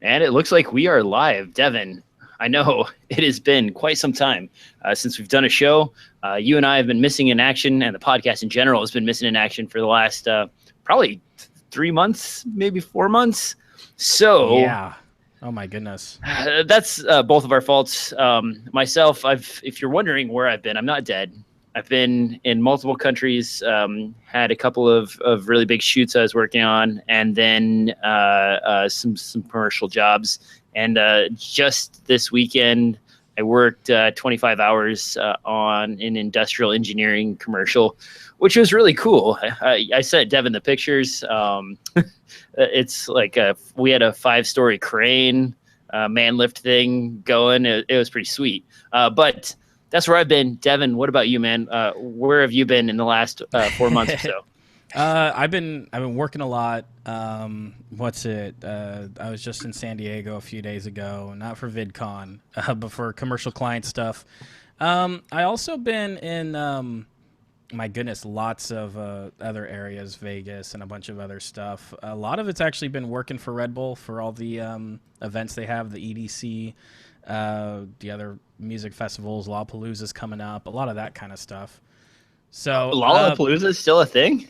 And it looks like we are live. Devin, I know it has been quite some time since we've done a show. You and I have been missing in action, and the podcast in general has been missing in action for the last probably 3 months, maybe 4 months. So yeah. Oh my goodness. That's both of our faults. Myself, if you're wondering where I've been, I'm not dead. I've been in multiple countries, had a couple of really big shoots I was working on, and then some commercial jobs. And just this weekend, I worked 25 hours on an industrial engineering commercial, which was really cool. I sent Devin the pictures. It's like we had a 5-story crane, man lift thing going. It was pretty sweet. But that's where I've been. Devin, what about you, man? Where have you been in the last 4 months or so? I've been working a lot. I was just in San Diego a few days ago, not for VidCon, but for commercial client stuff. I also been in, my goodness, lots of other areas, Vegas and a bunch of other stuff. A lot of it's actually been working for Red Bull for all the events they have, the EDC, the other music festivals, Lollapalooza's coming up, a lot of that kind of stuff. So Lollapalooza is still a thing?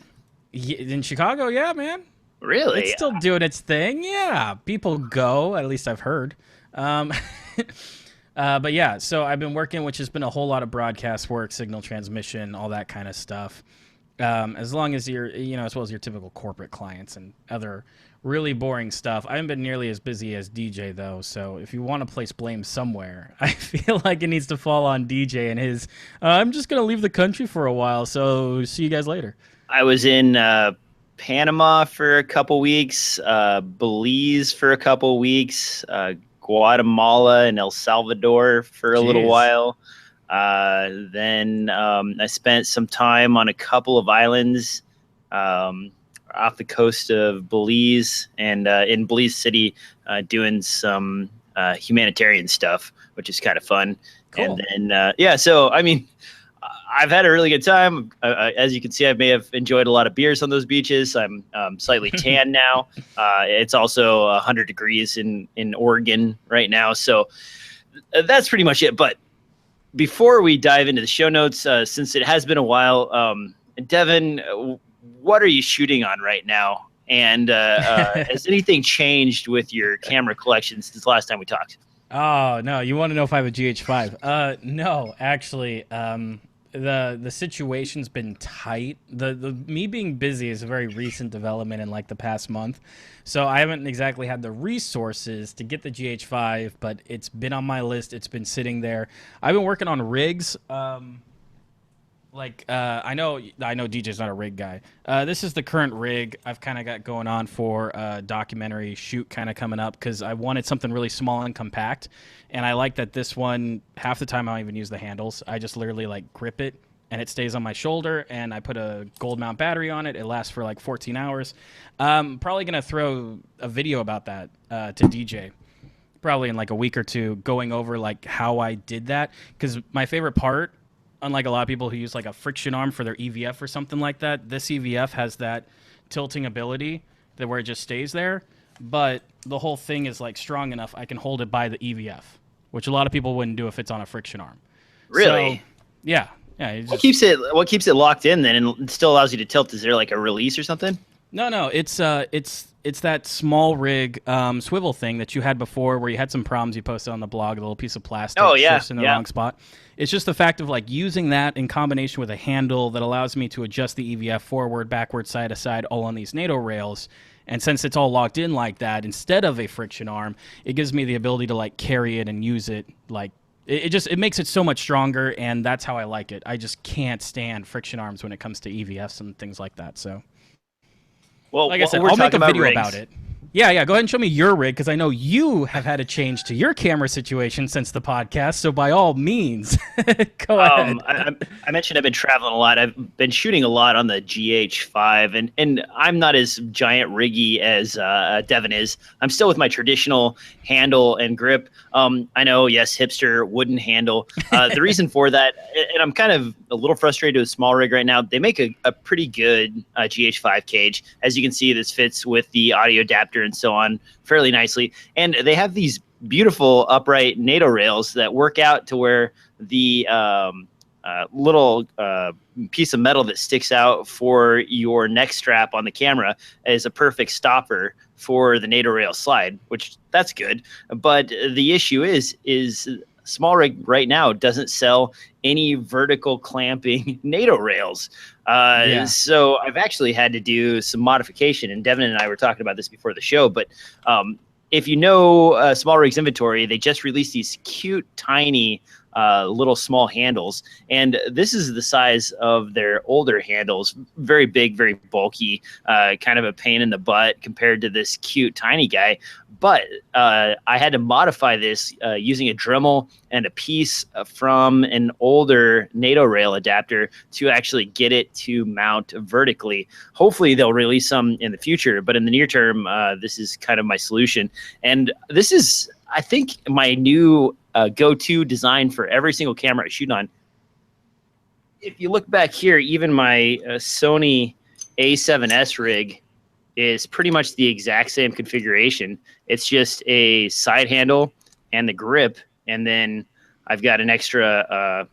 In Chicago, yeah, man. Really? It's still doing its thing. Yeah, people go. At least I've heard. But yeah, so I've been working, which has been a whole lot of broadcast work, signal transmission, all that kind of stuff. As long as you're, as well as your typical corporate clients and other really boring stuff. I haven't been nearly as busy as DJ though. So if you want to place blame somewhere, I feel like it needs to fall on DJ and his. I'm just gonna leave the country for a while. So see you guys later. I was in Panama for a couple weeks, Belize for a couple weeks, Guatemala and El Salvador for a little while. Then I spent some time on a couple of islands off the coast of Belize and in Belize City doing some humanitarian stuff, which is kind of fun. Cool. And then, so, I mean, I've had a really good time. As you can see, I may have enjoyed a lot of beers on those beaches. I'm slightly tan now. It's also 100 degrees in Oregon right now. So that's pretty much it. But before we dive into the show notes, since it has been a while, Devin, what are you shooting on right now? And has anything changed with your camera collection since the last time we talked? Oh, no. You want to know if I have a GH5? No, actually. The situation's been tight. The me being busy is a very recent development in like the past month. So I haven't exactly had the resources to get the GH5, but it's been on my list. It's been sitting there. I've been working on rigs. I know DJ's not a rig guy. This is the current rig I've kind of got going on for a documentary shoot kind of coming up because I wanted something really small and compact. And I like that this one, half the time I don't even use the handles. I just literally like grip it and it stays on my shoulder, and I put a gold mount battery on it. It lasts for like 14 hours. Probably going to throw a video about that to DJ. Probably in like a week or two, going over like how I did that. Because my favorite part, unlike a lot of people who use like a friction arm for their EVF or something like that, this EVF has that tilting ability that where it just stays there. But the whole thing is like strong enough I can hold it by the EVF, which a lot of people wouldn't do if it's on a friction arm. Really? So, yeah. What keeps it locked in then and still allows you to tilt? Is there like a release or something? No. It's that small rig swivel thing that you had before, where you had some problems you posted on the blog, a little piece of plastic shifts in the wrong spot. It's just the fact of like using that in combination with a handle that allows me to adjust the EVF forward, backward, side to side, all on these NATO rails. And since it's all locked in like that, instead of a friction arm, it gives me the ability to like carry it and use it. Like it makes it so much stronger, and that's how I like it. I just can't stand friction arms when it comes to EVFs and things like that. So, well, like I said, I'll make a video about it. Yeah. Go ahead and show me your rig, because I know you have had a change to your camera situation since the podcast. So by all means, go ahead. I mentioned I've been traveling a lot. I've been shooting a lot on the GH5, and I'm not as giant riggy as Devin is. I'm still with my traditional handle and grip. I know, yes, hipster wooden handle. The reason for that, and I'm kind of a little frustrated with small rig right now. They make a pretty good GH5 cage. As you can see, this fits with the audio adapter and so on fairly nicely. And they have these beautiful upright NATO rails that work out to where the little piece of metal that sticks out for your neck strap on the camera is a perfect stopper for the NATO rail slide, which that's good. But the issue is small rig right now doesn't sell any vertical clamping NATO rails. So I've actually had to do some modification, and Devin and I were talking about this before the show, but if you know Small Rig's inventory, they just released these cute, tiny little small handles, and this is the size of their older handles. Very big, very bulky, kind of a pain in the butt compared to this cute, tiny guy. But I had to modify this using a Dremel and a piece from an older NATO rail adapter to actually get it to mount vertically. Hopefully they'll release some in the future, but in the near term, this is kind of my solution. And this is, I think, my new go-to design for every single camera I shoot on. If you look back here, even my Sony A7S rig is pretty much the exact same configuration. It's just a side handle and the grip, and then I've got an extra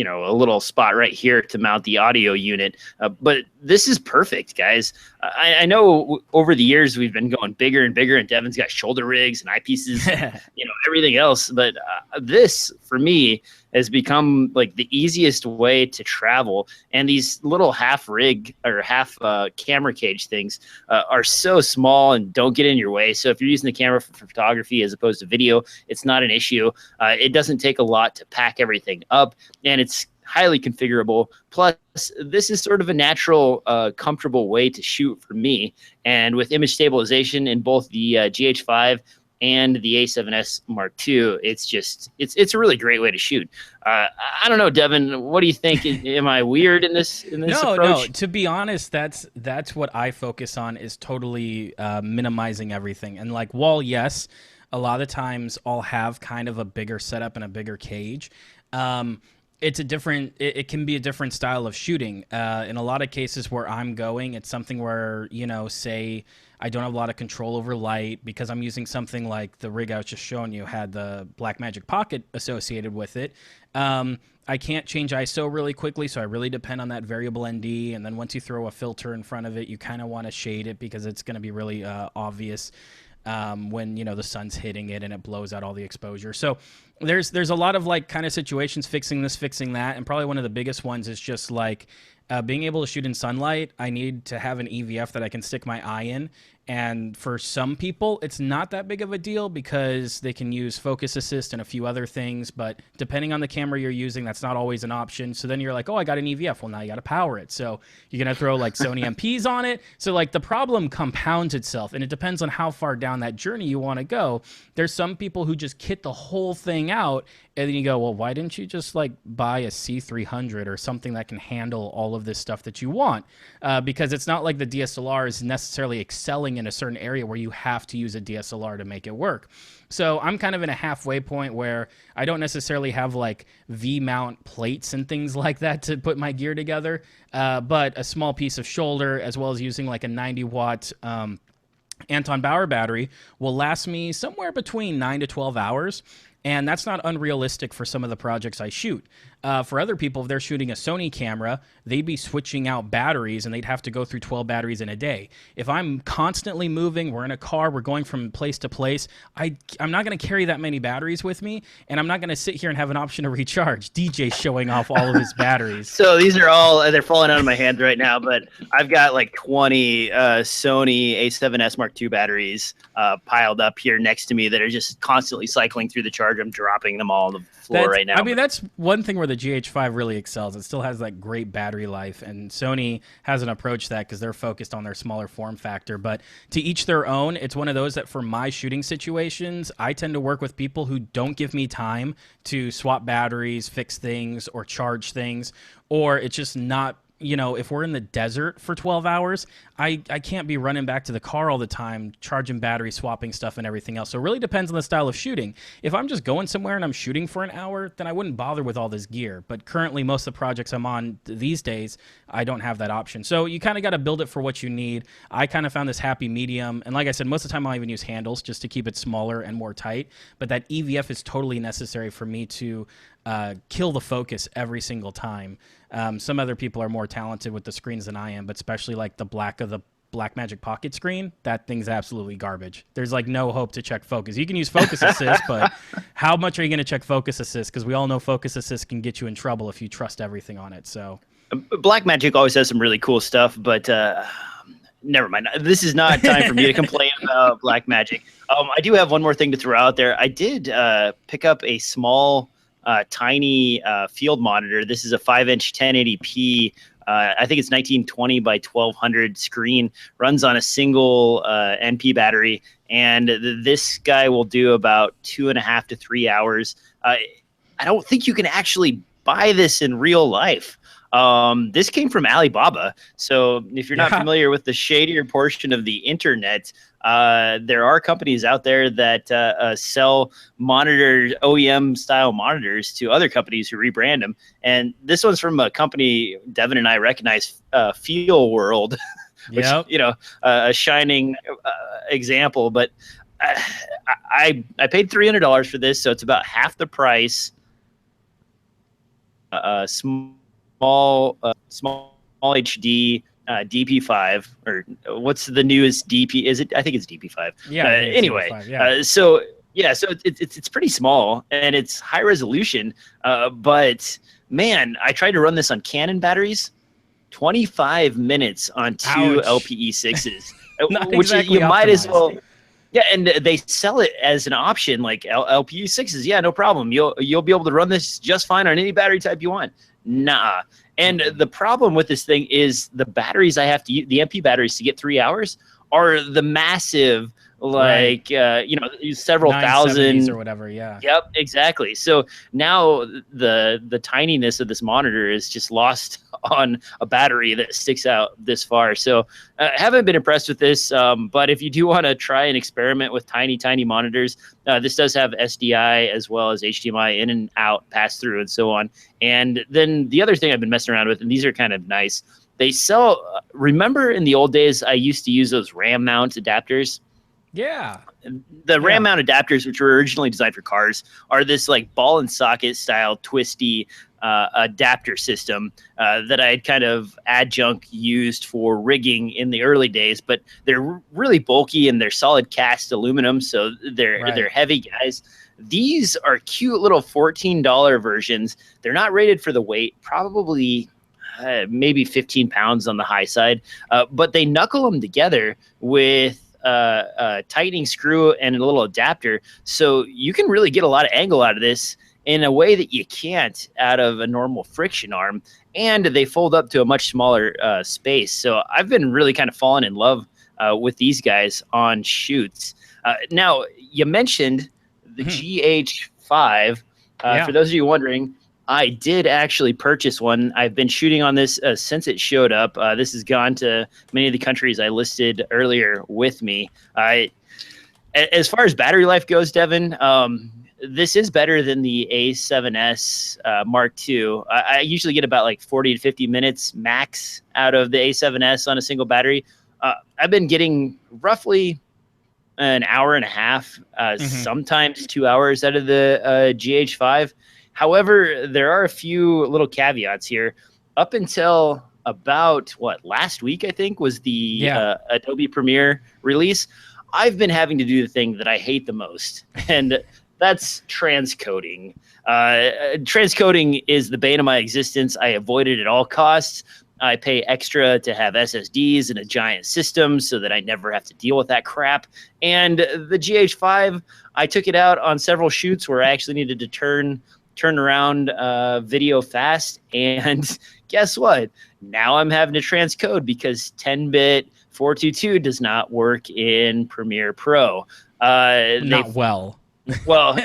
a little spot right here to mount the audio unit. But this is perfect, guys. I know over the years we've been going bigger and bigger, and Devin's got shoulder rigs and eyepieces, everything else. But this, for me, has become like the easiest way to travel. And these little half rig or half camera cage things are so small and don't get in your way. So if you're using the camera for photography as opposed to video, it's not an issue. It doesn't take a lot to pack everything up, and it's highly configurable. Plus, this is sort of a natural, comfortable way to shoot for me. And with image stabilization in both the GH5 and the A7S Mark II, it's a really great way to shoot. I don't know, Devin, what do you think? Am I weird in this approach? No. To be honest, that's what I focus on, is totally minimizing everything. And like, while yes, a lot of times I'll have kind of a bigger setup and a bigger cage, it can be a different style of shooting. In a lot of cases where I'm going, it's something where, say I don't have a lot of control over light because I'm using something like the rig I was just showing you had the Blackmagic Pocket associated with it. I can't change ISO really quickly, so I really depend on that variable ND. And then once you throw a filter in front of it, you kind of want to shade it because it's going to be really obvious when the sun's hitting it and it blows out all the exposure. So there's a lot of like kind of situations, fixing this, fixing that, and probably one of the biggest ones is just like being able to shoot in sunlight. I need to have an EVF that I can stick my eye in. And for some people, it's not that big of a deal because they can use focus assist and a few other things. But depending on the camera you're using, that's not always an option. So then you're like, oh, I got an EVF. Well, now you got to power it. So you're going to throw like Sony MPs on it. So like the problem compounds itself, and it depends on how far down that journey you want to go. There's some people who just kit the whole thing out, and then you go, well, why didn't you just like buy a C300 or something that can handle all of this stuff that you want? Because it's not like the DSLR is necessarily excelling in a certain area where you have to use a DSLR to make it work. So I'm kind of in a halfway point where I don't necessarily have like V-mount plates and things like that to put my gear together, but a small piece of shoulder, as well as using like a 90-watt Anton Bauer battery, will last me somewhere between 9 to 12 hours. And that's not unrealistic for some of the projects I shoot. For other people, if they're shooting a Sony camera, they'd be switching out batteries and they'd have to go through 12 batteries in a day. If I'm constantly moving, we're in a car, we're going from place to place, I'm not going to carry that many batteries with me, and I'm not going to sit here and have an option to recharge. DJ's showing off all of his batteries. So these are all, they're falling out of my hands right now, but I've got like 20 Sony A7S Mark II batteries piled up here next to me that are just constantly cycling through the charge. I'm dropping them all on the floor right now. I mean, that's one thing where the GH5 really excels. It still has that great battery life, and Sony hasn't approached that because they're focused on their smaller form factor. But to each their own. It's one of those that for my shooting situations, I tend to work with people who don't give me time to swap batteries, fix things, or charge things, or it's just not, if we're in the desert for 12 hours, I can't be running back to the car all the time, charging battery, swapping stuff, and everything else. So it really depends on the style of shooting. If I'm just going somewhere and I'm shooting for an hour, then I wouldn't bother with all this gear. But currently, most of the projects I'm on these days, I don't have that option. So you kind of got to build it for what you need. I kind of found this happy medium. And like I said, most of the time I'll even use handles just to keep it smaller and more tight. But that EVF is totally necessary for me to kill the focus every single time. Some other people are more talented with the screens than I am, but especially like the Blackmagic Pocket screen, that thing's absolutely garbage. There's like no hope to check focus. You can use focus assist, but how much are you going to check focus assist? Because we all know focus assist can get you in trouble if you trust everything on it. So Blackmagic always has some really cool stuff, but never mind. This is not time for me to complain about Blackmagic. I do have one more thing to throw out there. I did pick up a small, tiny field monitor. This is a 5-inch 1080p. I think it's 1920 by 1200 screen. Runs on a single NP battery, and this guy will do about 2.5 to 3 hours. I don't think you can actually buy this in real life. This came from Alibaba. So if you're not familiar with the shadier portion of the internet, there are companies out there that sell OEM style monitors to other companies who rebrand them. And this one's from a company Devin and I recognize, Feel World, which, a shining example. But I paid $300 for this, so it's about half the price. Small HD DP5, or what's the newest DP? Is it? I think it's DP5. Yeah. Anyway, DP5, yeah. So it's pretty small and it's high resolution. But man, I tried to run this on Canon batteries. 25 minutes on two LPE6s, which you might as well. Yeah, and they sell it as an option, like LPE6s. Yeah, no problem. You'll be able to run this just fine on any battery type you want. Nah. And the problem with this thing is the batteries I have to use, the MP batteries to get 3 hours, are the massive, like, several thousand or whatever. Yeah. Yep, exactly. So now the tininess of this monitor is just lost on a battery that sticks out this far. So I haven't been impressed with this. But if you do want to try and experiment with tiny monitors, this does have SDI as well as HDMI in and out, pass through, and so on. And then the other thing I've been messing around with, and these are kind of nice, they sell, remember in the old days, I used to use those RAM mount adapters. Yeah. The RAM mount adapters, which were originally designed for cars, are this like ball and socket style twisty adapter system that I had kind of adjunct used for rigging in the early days, but they're really bulky and they're solid cast aluminum, so they're heavy guys. These are cute little $14 versions. They're not rated for the weight, probably maybe 15 pounds on the high side, but they knuckle them together with a tightening screw and a little adapter, so you can really get a lot of angle out of this in a way that you can't out of a normal friction arm, and they fold up to a much smaller space. So I've been really kind of falling in love with these guys on shoots. Now, you mentioned the GH5. For those of you wondering, I did actually purchase one. I've been shooting on this since it showed up. This has gone to many of the countries I listed earlier with me. As far as battery life goes, Devin, this is better than the A7S Mark II. I usually get about like 40 to 50 minutes max out of the A7S on a single battery. I've been getting roughly an hour and a half, sometimes 2 hours out of the GH5. However, there are a few little caveats here. Up until about, last week, I think, was the Adobe Premiere release, I've been having to do the thing that I hate the most, and that's transcoding. Transcoding is the bane of my existence. I avoid it at all costs. I pay extra to have SSDs in a giant system so that I never have to deal with that crap. And the GH5, I took it out on several shoots where I actually needed to turn around video fast, and guess what? Now I'm having to transcode because 10-bit 422 does not work in Premiere Pro. Well,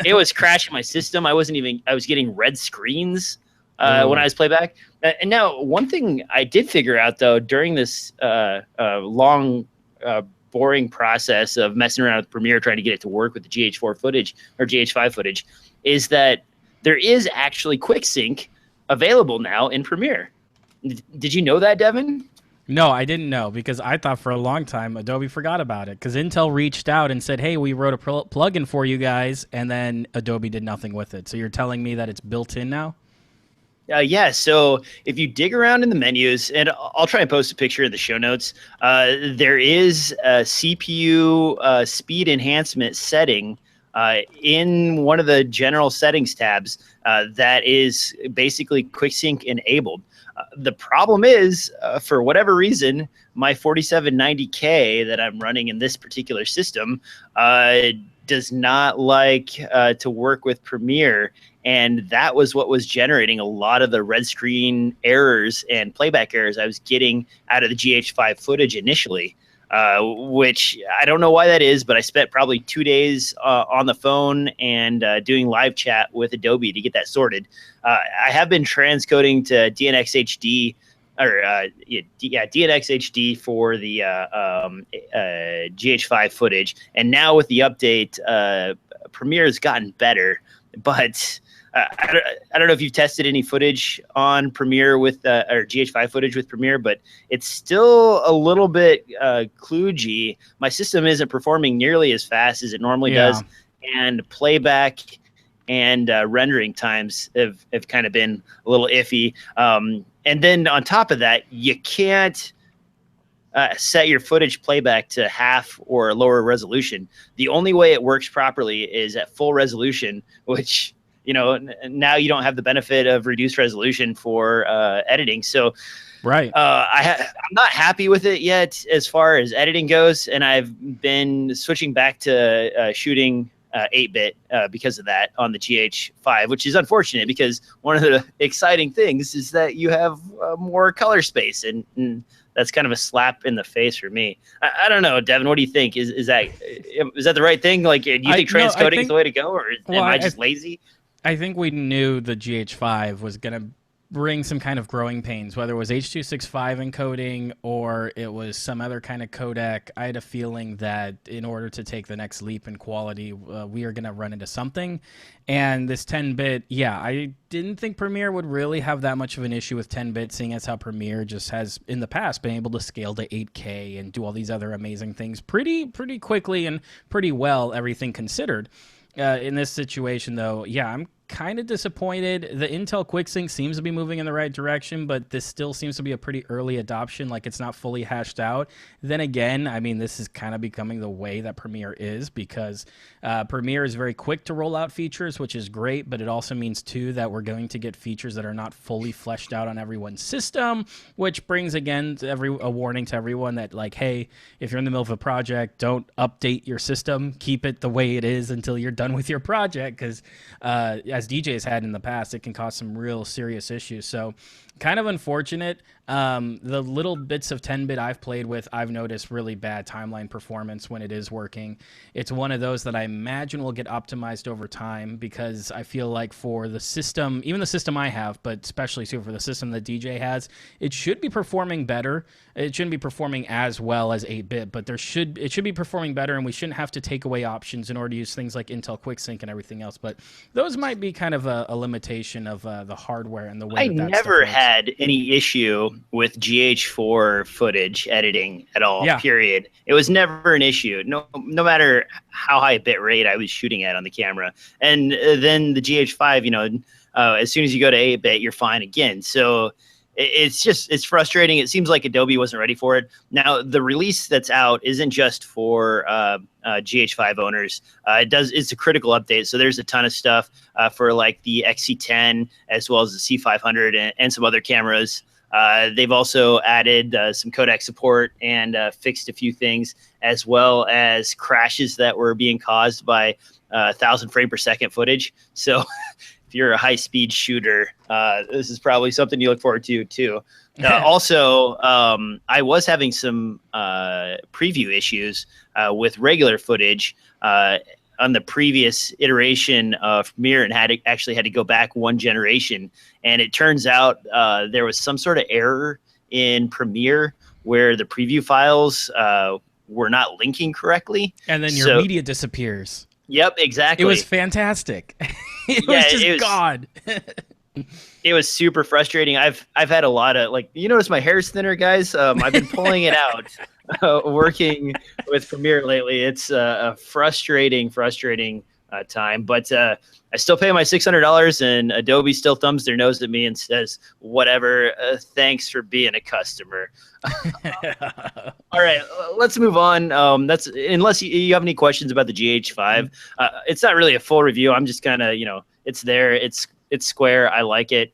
it was crashing my system. I was getting red screens when I was playback. And now, one thing I did figure out though during this long, boring process of messing around with Premiere trying to get it to work with the GH4 footage or GH5 footage is that there is actually QuickSync available now in Premiere. Did you know that, Devin? No, I didn't know, because I thought for a long time Adobe forgot about it, because Intel reached out and said, hey, we wrote a plugin for you guys, and then Adobe did nothing with it. So you're telling me that it's built in now? Yeah, so if you dig around in the menus, and I'll try and post a picture in the show notes, there is a CPU speed enhancement setting in one of the general settings tabs that is basically QuickSync enabled. The problem is, for whatever reason, my 4790K that I'm running in this particular system does not like to work with Premiere. And that was what was generating a lot of the red screen errors and playback errors I was getting out of the GH5 footage initially, which I don't know why that is, but I spent probably 2 days on the phone and doing live chat with Adobe to get that sorted. I have been transcoding to DNxHD, or DNxHD for the GH5 footage. And now with the update, Premiere has gotten better, but I don't know if you've tested any footage on Premiere with or GH5 footage with Premiere, but it's still a little bit kludgy. My system isn't performing nearly as fast as it normally does, and playback and rendering times have kind of been a little iffy. And then on top of that, you can't set your footage playback to half or lower resolution. The only way it works properly is at full resolution, which, you know, now you don't have the benefit of reduced resolution for editing. So right. I'm not happy with it yet as far as editing goes. And I've been switching back to shooting 8-bit because of that on the GH5, which is unfortunate because one of the exciting things is that you have more color space, and that's kind of a slap in the face for me. I don't know, Devin, what do you think? Is that the right thing? Like, do you think transcoding is the way to go, or am I just lazy? I think we knew the GH5 was going to bring some kind of growing pains, whether it was H.265 encoding or it was some other kind of codec. I had a feeling that in order to take the next leap in quality, we are going to run into something. And this 10-bit, yeah, I didn't think Premiere would really have that much of an issue with 10-bit, seeing as how Premiere just has in the past been able to scale to 8K and do all these other amazing things pretty quickly and pretty well, everything considered. In this situation, though, yeah, I'm kind of disappointed. The Intel QuickSync seems to be moving in the right direction, but this still seems to be a pretty early adoption, like it's not fully hashed out. Then again, I mean, this is kind of becoming the way that Premiere is, because Premiere is very quick to roll out features, which is great, but it also means, too, that we're going to get features that are not fully fleshed out on everyone's system, which brings, again, a warning to everyone that, like, hey, if you're in the middle of a project, don't update your system. Keep it the way it is until you're done with your project, because as DJ's had in the past, it can cause some real serious issues. So kind of unfortunate. The little bits of 10-bit I've played with, I've noticed really bad timeline performance when it is working. It's one of those that I imagine will get optimized over time, because I feel like for the system, even the system I have, but especially too for the system that DJ has, it should be performing better. It shouldn't be performing as well as 8-bit, but it should be performing better, and we shouldn't have to take away options in order to use things like Intel QuickSync and everything else. But those might be kind of a limitation of the hardware and the way I never had any issue with GH4 footage editing at all, period. It was never an issue, no matter how high a bit rate I was shooting at on the camera. And then the GH5, you know, as soon as you go to 8-bit, you're fine again. So it's frustrating. It seems like Adobe wasn't ready for it. Now, the release that's out isn't just for GH5 owners. It's a critical update. So there's a ton of stuff for like the XC10 as well as the C500 and some other cameras. They've also added some codec support and fixed a few things, as well as crashes that were being caused by 1,000 frame per second footage. So if you're a high-speed shooter, this is probably something you look forward to too. Also, I was having some preview issues with regular footage. on the previous iteration of Premiere and actually had to go back one generation. And it turns out there was some sort of error in Premiere where the preview files were not linking correctly. And then your media disappears. Yep, exactly. It was fantastic. It was just God. It was super frustrating. I've had a lot of, like, you notice my hair's thinner, guys. I've been pulling it out working with Premiere lately. It's a frustrating time, but I still pay my $600, and Adobe still thumbs their nose at me and says, whatever, thanks for being a customer. All right, let's move on. That's unless you have any questions about the GH5. It's not really a full review. I'm just kind of, it's there. It's square. I like it.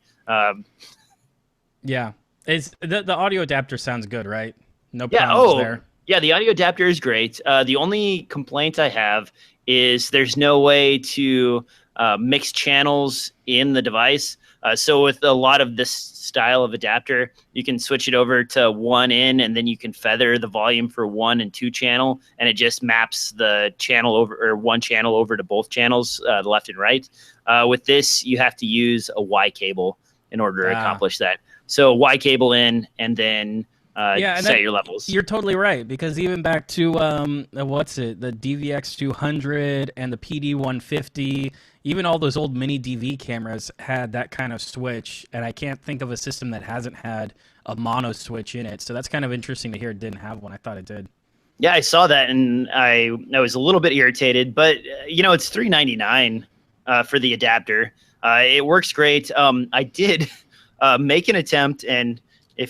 Yeah, it's the audio adapter sounds good, right? No problems there. Yeah, the audio adapter is great. The only complaint I have is there's no way to mix channels in the device. So with a lot of this style of adapter, you can switch it over to one in, and then you can feather the volume for 1 and 2 channel, and it just maps the channel over, or one channel over to both channels, the left and right. With this, you have to use a Y cable in order to accomplish that. So Y cable in, and then set your levels. You're totally right, because even back to the DVX 200 and the PD 150, even all those old mini DV cameras had that kind of switch, and I can't think of a system that hasn't had a mono switch in it. So that's kind of interesting to hear it didn't have one. I thought it did. Yeah, I saw that, and I was a little bit irritated, but it's $399 for the adapter. It works great. I did make an attempt, and I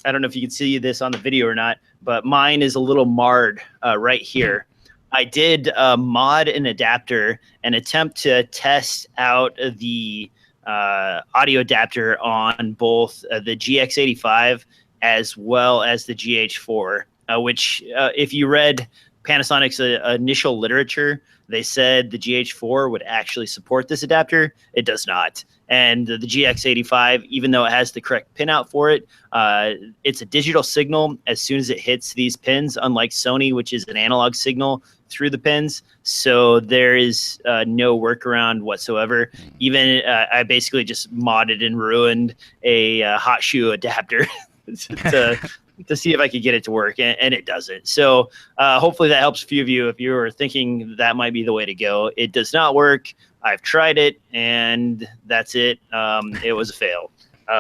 don't know if you can see this on the video or not, but mine is a little marred right here. I did mod an adapter and attempt to test out the audio adapter on both the GX85 as well as the GH4, which if you read Panasonic's initial literature, they said the GH4 would actually support this adapter. It does not. And the GX85, even though it has the correct pinout for it, it's a digital signal as soon as it hits these pins, unlike Sony, which is an analog signal through the pins. So there is no workaround whatsoever. Even I basically just modded and ruined a hot shoe adapter to see if I could get it to work, and it doesn't. So hopefully that helps a few of you if you were thinking that might be the way to go. It does not work. I've tried it, and that's it. It was a fail.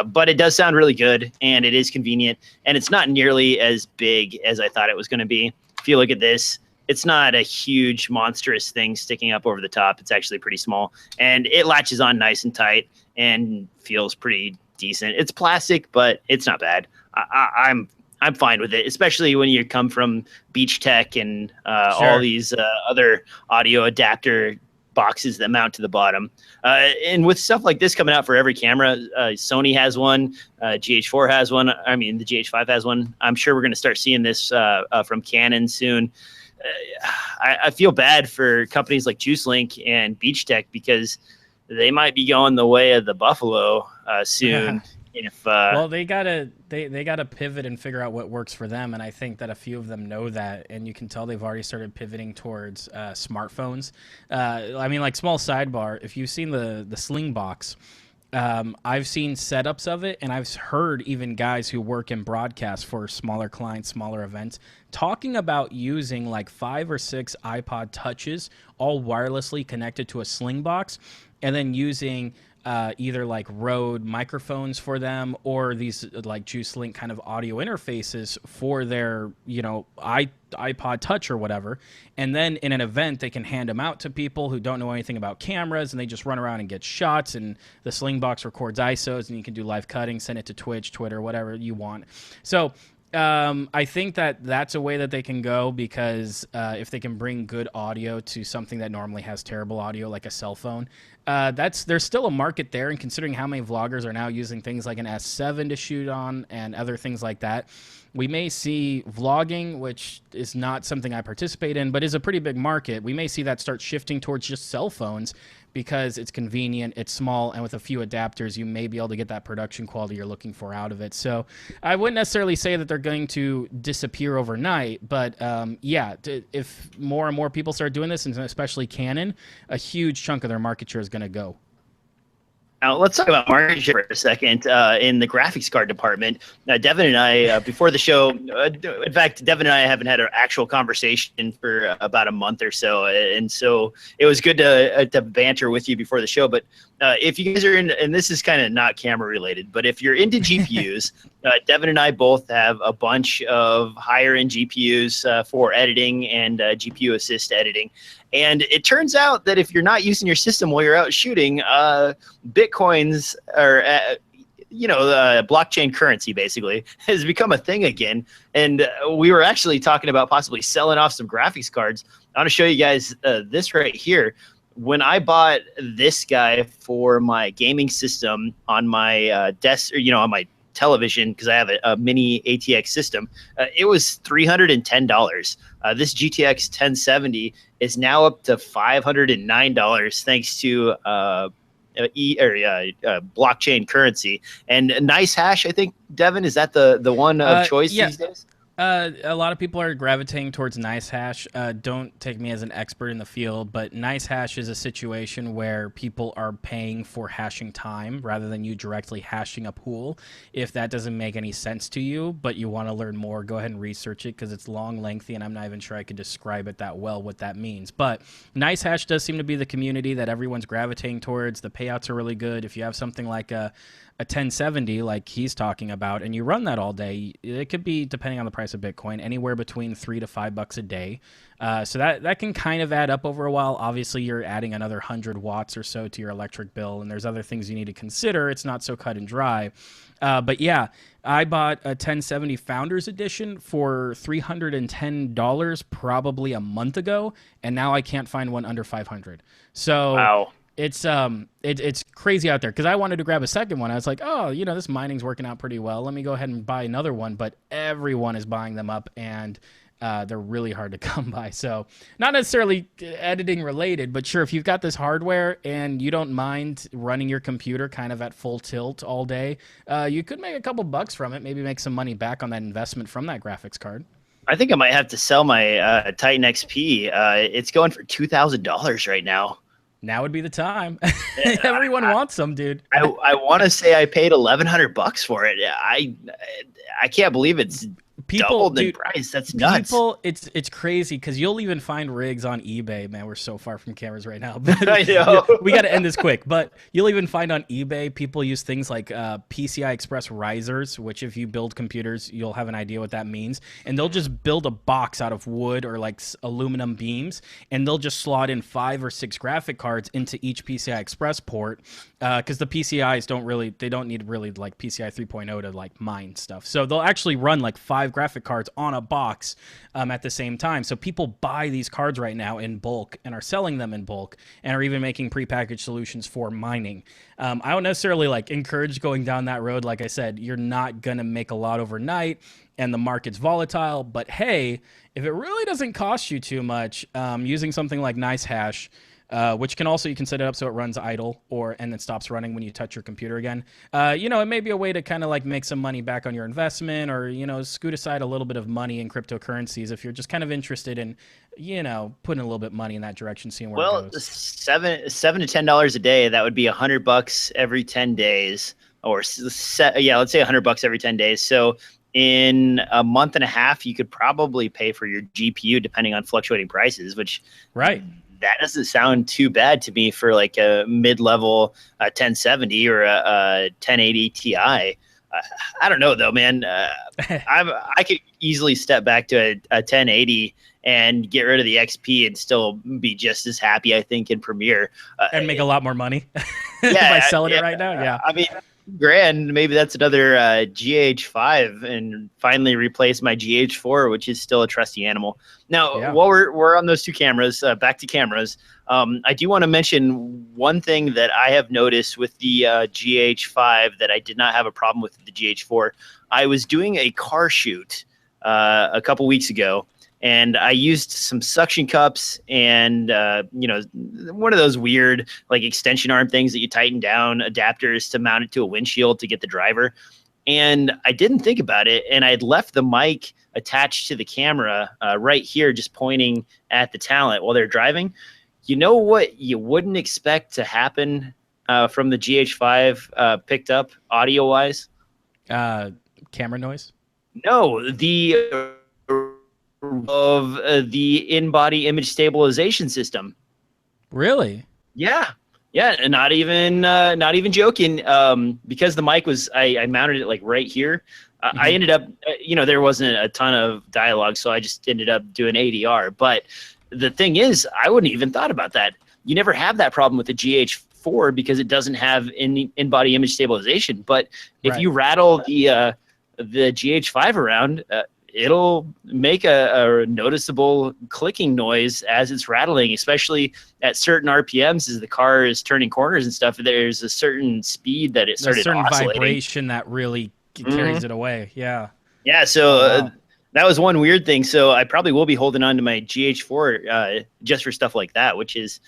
But it does sound really good, and it is convenient, and it's not nearly as big as I thought it was going to be. If you look at this, it's not a huge, monstrous thing sticking up over the top. It's actually pretty small, and it latches on nice and tight and feels pretty decent. It's plastic, but it's not bad. I'm fine with it, especially when you come from Beach Tech and all these other audio adapter boxes that mount to the bottom. And with stuff like this coming out for every camera, Sony has one, GH4 has one. I mean, the GH5 has one. I'm sure we're going to start seeing this from Canon soon. I feel bad for companies like JuiceLink and Beach Tech because they might be going the way of the Buffalo soon. Well, they gotta pivot and figure out what works for them, and I think that a few of them know that, and you can tell they've already started pivoting towards smartphones. I mean, like, small sidebar, if you've seen the Slingbox, I've seen setups of it, and I've heard even guys who work in broadcast for smaller clients, smaller events, talking about using like 5 or 6 iPod Touches all wirelessly connected to a Slingbox, and then using either like Rode microphones for them or these like JuiceLink kind of audio interfaces for their, iPod Touch or whatever. And then in an event, they can hand them out to people who don't know anything about cameras, and they just run around and get shots, and the Slingbox records ISOs, and you can do live cutting, send it to Twitch, Twitter, whatever you want. So I think that that's a way that they can go, because if they can bring good audio to something that normally has terrible audio, like a cell phone, there's still a market there, and considering how many vloggers are now using things like an S7 to shoot on and other things like that, we may see vlogging, which is not something I participate in, but is a pretty big market. We may see that start shifting towards just cell phones because it's convenient, it's small, and with a few adapters, you may be able to get that production quality you're looking for out of it. So I wouldn't necessarily say that they're going to disappear overnight, but yeah, if more and more people start doing this, and especially Canon, a huge chunk of their market share is going to go. Now, let's talk about market share for a second. In the graphics card department, Devin and I, before the show, in fact, Devin and I haven't had an actual conversation for about a month or so. And so it was good to banter with you before the show. But if you guys are in, and this is kind of not camera related, but if you're into GPUs, Devin and I both have a bunch of higher end GPUs for editing and GPU assist editing. And it turns out that if you're not using your system while you're out shooting, Bitcoins or, blockchain currency basically has become a thing again. And we were actually talking about possibly selling off some graphics cards. I want to show you guys this right here. When I bought this guy for my gaming system on my desk, or, on my television, because I have a mini ATX system, it was $310. This GTX 1070 is now up to $509 thanks to blockchain currency and NiceHash. I think, Devin, is that the one of choice these days? A lot of people are gravitating towards NiceHash. Don't take me as an expert in the field, but NiceHash is a situation where people are paying for hashing time rather than you directly hashing a pool. If that doesn't make any sense to you, but you want to learn more, go ahead and research it because it's long, lengthy, and I'm not even sure I could describe it that well what that means. But NiceHash does seem to be the community that everyone's gravitating towards. The payouts are really good. If you have something like a 1070 like he's talking about and you run that all day, it could be, depending on the price of Bitcoin, anywhere between $3 to $5 a day. So that can kind of add up over a while. Obviously, you're adding another 100 watts or so to your electric bill, and there's other things you need to consider. It's not so cut and dry. But yeah, I bought a 1070 Founders Edition for $310 probably a month ago, and now I can't find one under 500. So wow. It's crazy out there because I wanted to grab a second one. I was like, oh, this mining's working out pretty well. Let me go ahead and buy another one. But everyone is buying them up, and they're really hard to come by. So not necessarily editing related, but sure, if you've got this hardware and you don't mind running your computer kind of at full tilt all day, you could make a couple bucks from it, maybe make some money back on that investment from that graphics card. I think I might have to sell my Titan XP. It's going for $2,000 right now. Now would be the time. Everyone wants them, dude. I want to say I paid $1,100 for it. I can't believe it's doubled in price. That's nuts. It's crazy because you'll even find rigs on eBay. Man, we're so far from cameras right now. I know. We got to end this quick. But you'll even find on eBay people use things like PCI Express risers, which if you build computers, you'll have an idea what that means. And they'll just build a box out of wood or like aluminum beams, and they'll just slot in 5 or 6 graphic cards into each PCI Express port because the PCIs don't need really like PCI 3.0 to like mine stuff. So they'll actually run like 5 graphic cards on a box at the same time. So people buy these cards right now in bulk and are selling them in bulk and are even making prepackaged solutions for mining. I don't necessarily like encourage going down that road. Like I said, you're not going to make a lot overnight and the market's volatile. But hey, if it really doesn't cost you too much, using something like NiceHash, which you can set it up so it runs idle and then stops running when you touch your computer again. It may be a way to kind of like make some money back on your investment or, scoot aside a little bit of money in cryptocurrencies if you're just kind of interested in, putting a little bit of money in that direction, seeing where it goes. $7 to $10 a day, that would be $100 every 10 days or let's say $100 every 10 days. So in a month and a half, you could probably pay for your GPU depending on fluctuating prices, which right. That doesn't sound too bad to me for like a mid-level 1070 or a 1080 Ti. I don't know though, man. I could easily step back to a 1080 and get rid of the XP and still be just as happy, I think, in Premiere. And make a lot more money by selling it right now. Yeah. I mean, grand, maybe that's another GH5 and finally replace my GH4, which is still a trusty animal. Now, while we're on those two cameras, back to cameras, I do want to mention one thing that I have noticed with the GH5 that I did not have a problem with the GH4. I was doing a car shoot a couple weeks ago, and I used some suction cups and, one of those weird like extension arm things that you tighten down, adapters to mount it to a windshield to get the driver. And I didn't think about it. And I had left the mic attached to the camera right here, just pointing at the talent while they're driving. You know what you wouldn't expect to happen from the GH5 picked up audio wise? Camera noise? No, the in-body image stabilization system. Really? Yeah, and not even joking. Because the mic was, I mounted it like right here. I ended up, there wasn't a ton of dialogue, so I just ended up doing ADR. But the thing is, I wouldn't even thought about that. You never have that problem with the GH4 because it doesn't have in-body image stabilization. But if you rattle the GH5 around, it'll make a noticeable clicking noise as it's rattling, especially at certain RPMs as the car is turning corners and stuff. There's a certain speed that it started oscillating. There's a certain vibration that really carries it away. Yeah. Yeah. So that was one weird thing. So I probably will be holding on to my GH4 just for stuff like that, which is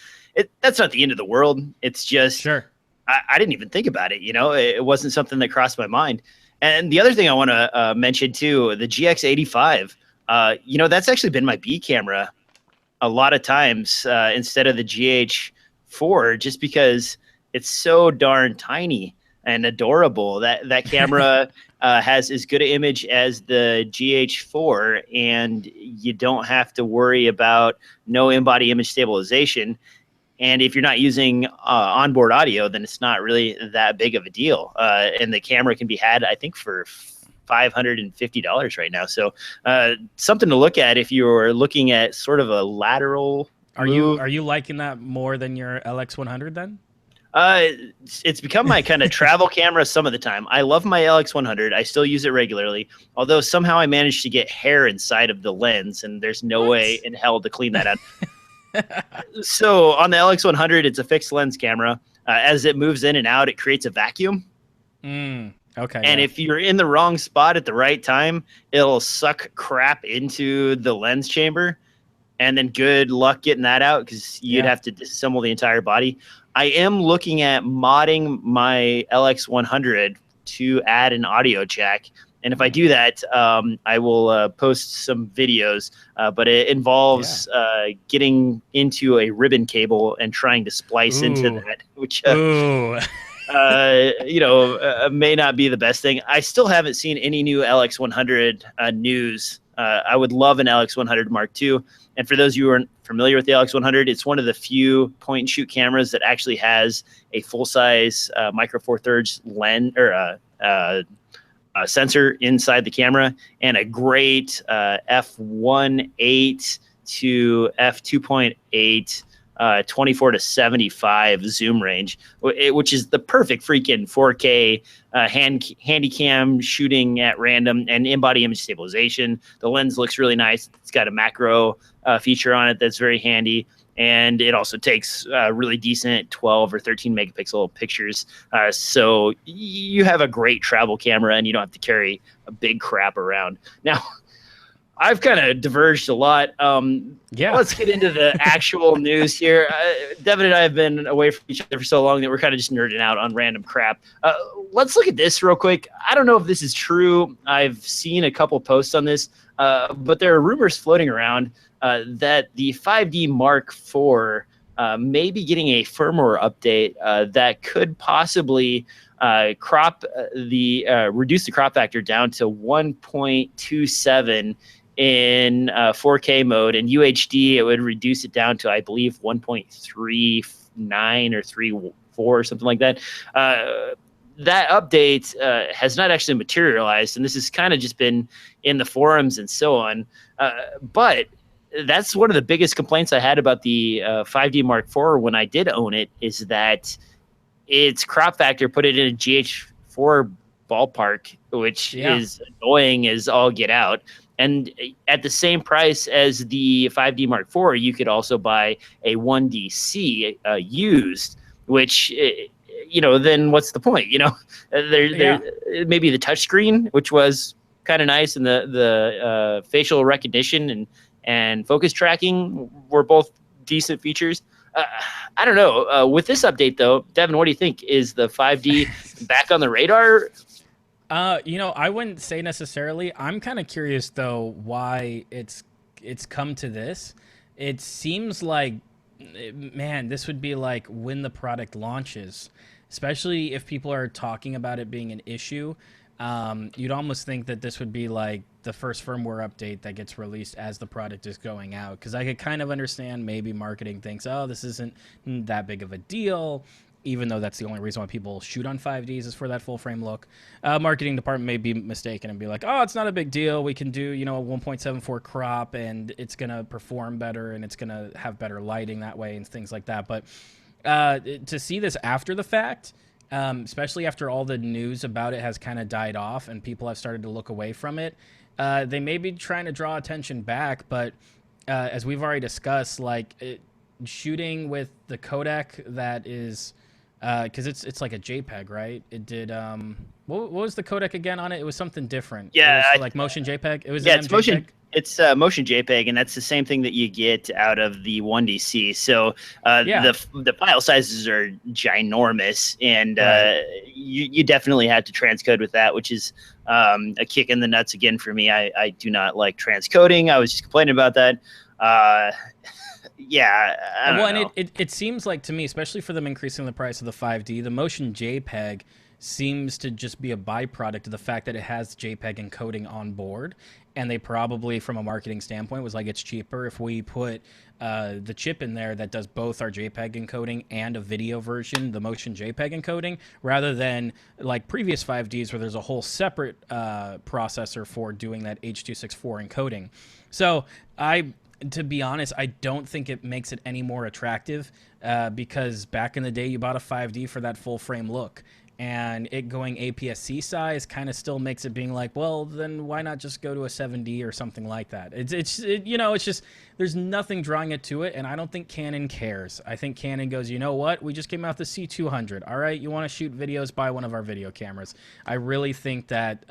that's not the end of the world. It's just I didn't even think about it. It wasn't something that crossed my mind. And the other thing I want to mention too, the GX85, that's actually been my B camera a lot of times instead of the GH4, just because it's so darn tiny and adorable. That camera has as good an image as the GH4, and you don't have to worry about no in-body image stabilization. And if you're not using onboard audio, then it's not really that big of a deal. And the camera can be had, I think, for $550 right now. So something to look at if you're looking at sort of a lateral move. Are you liking that more than your LX100 then? It's become my kind of travel camera some of the time. I love my LX100. I still use it regularly, although somehow I managed to get hair inside of the lens, and there's no way in hell to clean that out. So on the LX100, it's a fixed lens camera. As it moves in and out, it creates a vacuum. Okay. And if you're in the wrong spot at the right time, it'll suck crap into the lens chamber. And then good luck getting that out because you'd have to disassemble the entire body. I am looking at modding my LX100 to add an audio jack. And if I do that, I will post some videos, but it involves getting into a ribbon cable and trying to splice into that, which may not be the best thing. I still haven't seen any new LX100 news. I would love an LX100 Mark II. And for those of you who aren't familiar with the LX100, it's one of the few point-and-shoot cameras that actually has a full-size Micro Four Thirds lens or sensor inside the camera, and a great f1.8 to f2.8 24 to 75 zoom range, which is the perfect freaking 4K handy cam shooting at random and in-body image stabilization. The lens looks really nice. It's got a macro feature on it that's very handy. And it also takes really decent 12 or 13 megapixel pictures. So you have a great travel camera and you don't have to carry a big crap around. Now, I've kind of diverged a lot. Let's get into the actual news here. Devin and I have been away from each other for so long that we're kind of just nerding out on random crap. Let's look at this real quick. I don't know if this is true. I've seen a couple posts on this, but there are rumors floating around that the 5D Mark IV may be getting a firmware update that could possibly reduce the crop factor down to 1.27 in 4K mode, and UHD it would reduce it down to, I believe, 1.39 or 3.4 or something like that. That update has not actually materialized, and this has kind of just been in the forums and so on. But that's one of the biggest complaints I had about the 5D Mark IV when I did own it, is that its crop factor put it in a GH4 4 ballpark, which is annoying as all get out. And at the same price as the 5D Mark IV, you could also buy a 1DC used, which, then what's the point? There maybe the touchscreen, which was kind of nice, and the facial recognition and focus tracking were both decent features. I don't know. With this update, though, Devin, what do you think? Is the 5D back on the radar? I wouldn't say necessarily. I'm kind of curious though why it's come to this. It seems like, man, this would be like when the product launches, especially if people are talking about it being an issue. You'd almost think that this would be like the first firmware update that gets released as the product is going out, because I could kind of understand maybe marketing thinks, oh, this isn't that big of a deal. Even though that's the only reason why people shoot on 5Ds is for that full frame look. Marketing department may be mistaken and be like, oh, it's not a big deal. We can do, a 1.74 crop and it's going to perform better and it's going to have better lighting that way and things like that. But to see this after the fact, especially after all the news about it has kind of died off and people have started to look away from it, they may be trying to draw attention back. But as we've already discussed, shooting with the codec that is... because it's like a JPEG, right? It did. What was the codec again on it? It was something different. Yeah, it was like motion JPEG. It was it's motion. It's motion JPEG, and that's the same thing that you get out of the 1DC. So the file sizes are ginormous, and you definitely have to transcode with that, which is a kick in the nuts again for me. I do not like transcoding. I was just complaining about that. I don't know. And it seems like to me, especially for them increasing the price of the 5D, the motion JPEG seems to just be a byproduct of the fact that it has JPEG encoding on board. And they probably, from a marketing standpoint, was like, it's cheaper if we put the chip in there that does both our JPEG encoding and a video version, the motion JPEG encoding, rather than like previous 5Ds where there's a whole separate processor for doing that H.264 encoding. So to be honest, I don't think it makes it any more attractive because back in the day, you bought a 5D for that full frame look. And it going APS-C size kind of still makes it being like, well, then why not just go to a 7D or something like that? It's just there's nothing drawing it to it, and I don't think Canon cares. I think Canon goes, you know what? We just came out the C200. All right, you want to shoot videos? Buy one of our video cameras. I really think that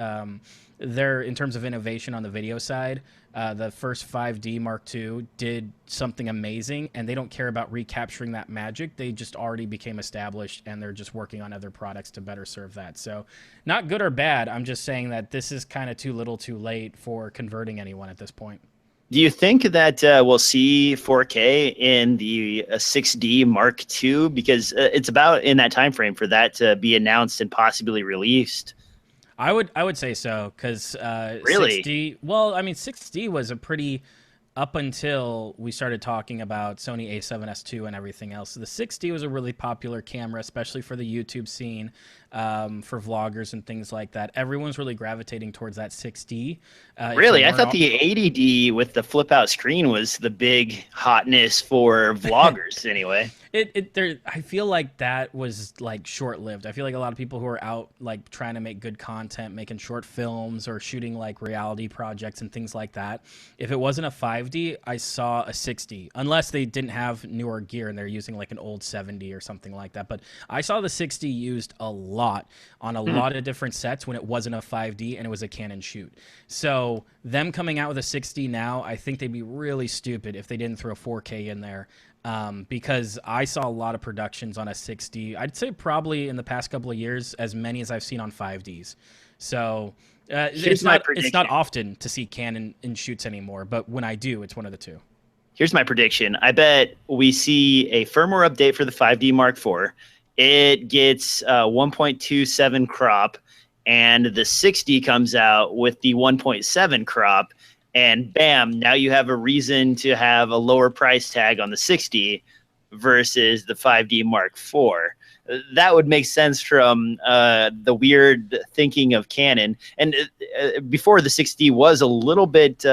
they're, in terms of innovation on the video side, the first 5D Mark II did something amazing, and they don't care about recapturing that magic. They just already became established, and they're just working on other products to better serve that. So not good or bad. I'm just saying that this is kind of too little too late for converting anyone at this point. Do you think that we'll see 4K in the 6D Mark II? Because it's about in that time frame for that to be announced and possibly released. I would say so, because really? 6D. Well, I mean, 6D was a pretty, up until we started talking about Sony A7S II and everything else. So the 6D was a really popular camera, especially for the YouTube scene, for vloggers and things like that. Everyone's really gravitating towards that 6D. Really? I thought the 80D with the flip out screen was the big hotness for vloggers anyway. I feel like that was like short-lived. I feel like a lot of people who are out like trying to make good content, making short films or shooting like reality projects and things like that. If it wasn't a 5D, I saw a 6D, unless they didn't have newer gear and they're using like an old 7D or something like that. But I saw the 6D used a lot on a lot of different sets when it wasn't a 5D and it was a Canon shoot. So them coming out with a 6D now, I think they'd be really stupid if they didn't throw 4K in there. Because I saw a lot of productions on a 6D. I'd say probably in the past couple of years, as many as I've seen on 5Ds. So it's not often to see Canon in shoots anymore, but when I do, it's one of the two. Here's my prediction. I bet we see a firmware update for the 5D Mark IV. It gets 1.27 crop, and the 6D comes out with the 1.7 crop. And bam, now you have a reason to have a lower price tag on the 6D versus the 5D Mark IV. That would make sense from the weird thinking of Canon. And before the 6D was a little bit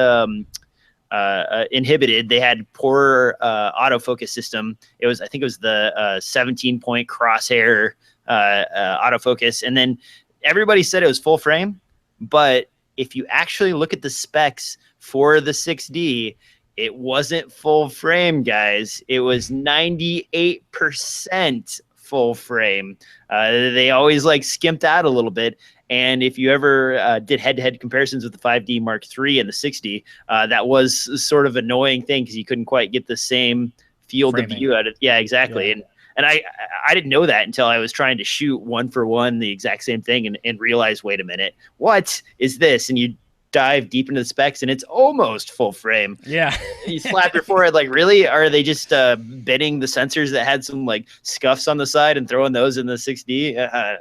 inhibited, they had poor autofocus system. I think it was the 17-point crosshair autofocus. And then everybody said it was full frame, but if you actually look at the specs for the 6D, it wasn't full frame, guys. It was 98% full frame. They always like skimped out a little bit. And if you ever did head-to-head comparisons with the 5D Mark III and the 6D, that was sort of annoying thing because you couldn't quite get the same field of view out of it. Yeah, exactly. Yeah. And I didn't know that until I was trying to shoot one for one the exact same thing and realized, wait a minute, what is this? And you dive deep into the specs and it's almost full frame. Yeah. You slap your forehead like, really? Are they just bending the sensors that had some like scuffs on the side and throwing those in the 6D?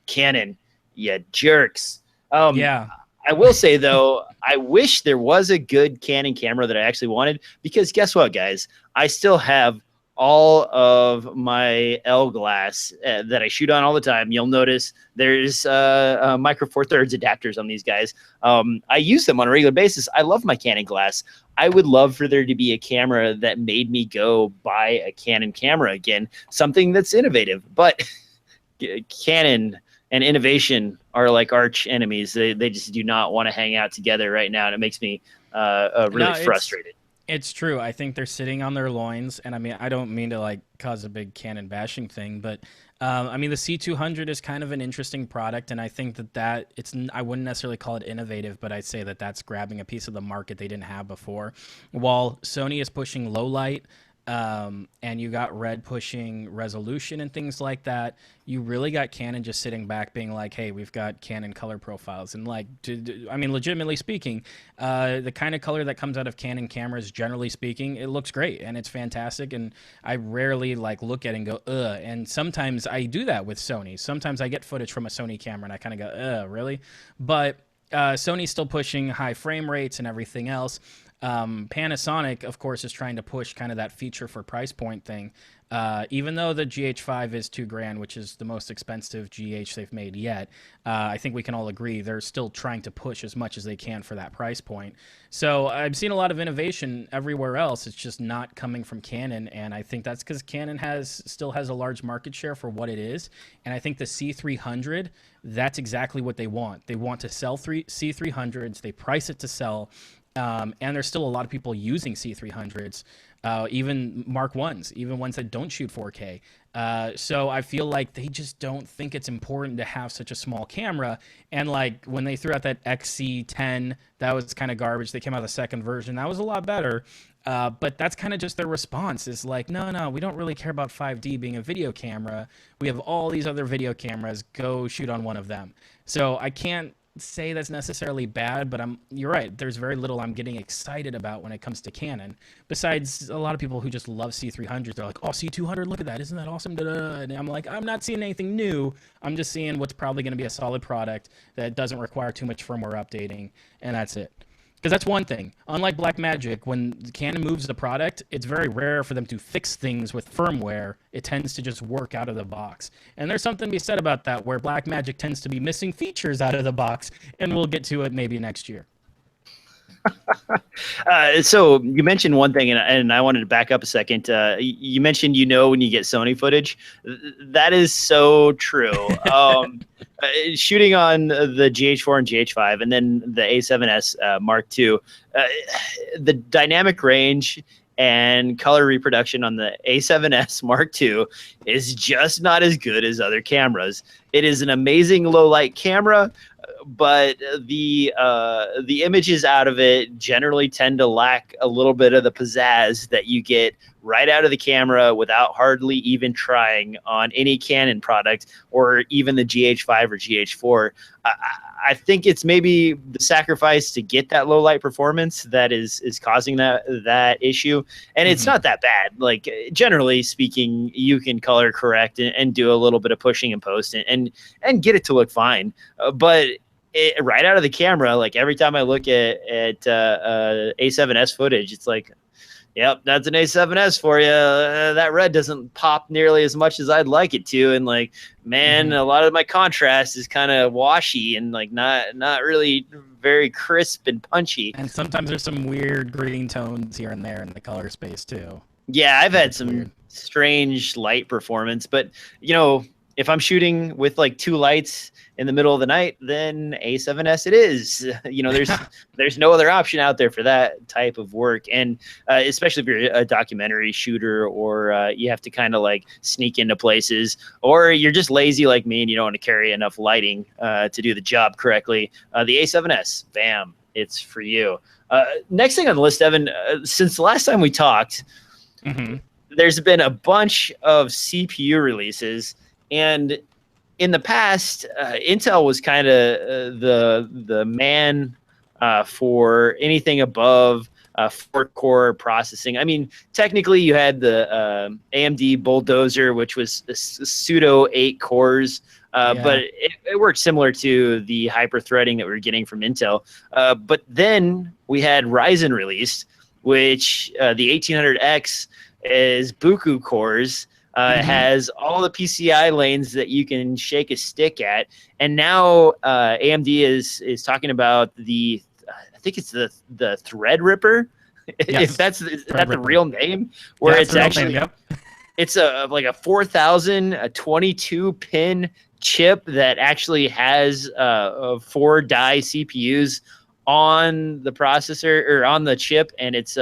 Canon, yeah, jerks. Yeah. I will say, though, I wish there was a good Canon camera that I actually wanted, because guess what, guys? I still have all of my L glass that I shoot on all the time. You'll notice there's micro four thirds adapters on these guys. I use them on a regular basis. I love my Canon glass. I would love for there to be a camera that made me go buy a Canon camera again, something that's innovative. But Canon and innovation are like arch enemies. They just do not want to hang out together right now, and it makes me really frustrated. It's true. I think they're sitting on their loins, and I mean, I don't mean to like cause a big Canon bashing thing, but I mean, the C200 is kind of an interesting product, and I think that I wouldn't necessarily call it innovative, but I'd say that that's grabbing a piece of the market they didn't have before. While Sony is pushing low light, and you got Red pushing resolution and things like that, you really got Canon just sitting back being like, hey, we've got Canon color profiles. And like, I mean, legitimately speaking, the kind of color that comes out of Canon cameras, generally speaking, it looks great and it's fantastic. And I rarely like look at it and go, ugh. And sometimes I do that with Sony. Sometimes I get footage from a Sony camera and I kind of go, ugh, really? But Sony's still pushing high frame rates and everything else. Panasonic, of course, is trying to push kind of that feature for price point thing. Even though the GH5 is $2,000, which is the most expensive GH they've made yet, I think we can all agree they're still trying to push as much as they can for that price point. So I've seen a lot of innovation everywhere else. It's just not coming from Canon, and I think that's because Canon still has a large market share for what it is. And I think the C300, that's exactly what they want. They want to sell C300s. They price it to sell. And there's still a lot of people using C300s, even Mark 1s, even ones that don't shoot 4K. So I feel like they just don't think it's important to have such a small camera. And like when they threw out that XC10, that was kind of garbage. They came out with a second version. That was a lot better. But that's kind of just their response is like, no, we don't really care about 5D being a video camera. We have all these other video cameras. Go shoot on one of them. So I can't say that's necessarily bad, but you're right, there's very little I'm getting excited about when it comes to Canon, besides a lot of people who just love C300s. They're like, oh, C200, look at that, isn't that awesome? And I'm like, I'm not seeing anything new. I'm just seeing what's probably going to be a solid product that doesn't require too much firmware updating, and that's it. Because that's one thing. Unlike Blackmagic, when Canon moves the product, it's very rare for them to fix things with firmware. It tends to just work out of the box. And there's something to be said about that, where Blackmagic tends to be missing features out of the box, and we'll get to it maybe next year. So you mentioned one thing, and I wanted to back up a second. You mentioned when you get Sony footage. That is so true. Shooting on the GH4 and GH5, and then the A7S Mark II, the dynamic range and color reproduction on the A7S Mark II is just not as good as other cameras. It is an amazing low light camera, but the images out of it generally tend to lack a little bit of the pizzazz that you get right out of the camera without hardly even trying on any Canon product or even the GH5 or GH4. I think it's maybe the sacrifice to get that low light performance that is causing that issue. And it's not that bad. Like, generally speaking, you can color correct and do a little bit of pushing and post and get it to look fine. But right out of the camera, like every time I look at A7S footage, it's like, yep, that's an A7S for you. That red doesn't pop nearly as much as I'd like it to, and like, man, a lot of my contrast is kind of washy and like not really very crisp and punchy. And sometimes there's some weird green tones here and there in the color space too. Yeah, I've had some strange light performance, but if I'm shooting with like 2 lights in the middle of the night, then A7S it is. There's no other option out there for that type of work. And especially if you're a documentary shooter, or you have to kind of like sneak into places, or you're just lazy like me and you don't want to carry enough lighting to do the job correctly, the A7S, bam, it's for you. Next thing on the list, Evan, since the last time we talked, there's been a bunch of CPU releases, and in the past, Intel was kind of the man for anything above 4-core processing. I mean, technically, you had the AMD Bulldozer, which was a pseudo 8 cores. But it worked similar to the hyper-threading that we were getting from Intel. But then we had Ryzen released, which the 1800X is buku cores, has all the PCI lanes that you can shake a stick at. And now AMD is talking about I think it's the Threadripper, if that's the real name, where it's actually... Name, it's like a 4022 pin chip that actually has 4 die CPUs on the processor or on the chip, and it's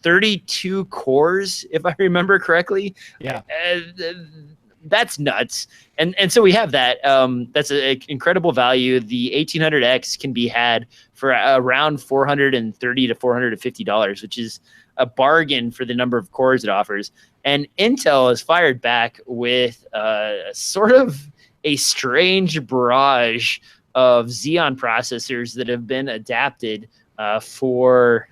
32 cores, if I remember correctly. Yeah, that's nuts. And so we have that. That's an incredible value. The 1800X can be had for around $430 to $450, which is a bargain for the number of cores it offers. And Intel has fired back with sort of a strange barrage of Xeon processors that have been adapted for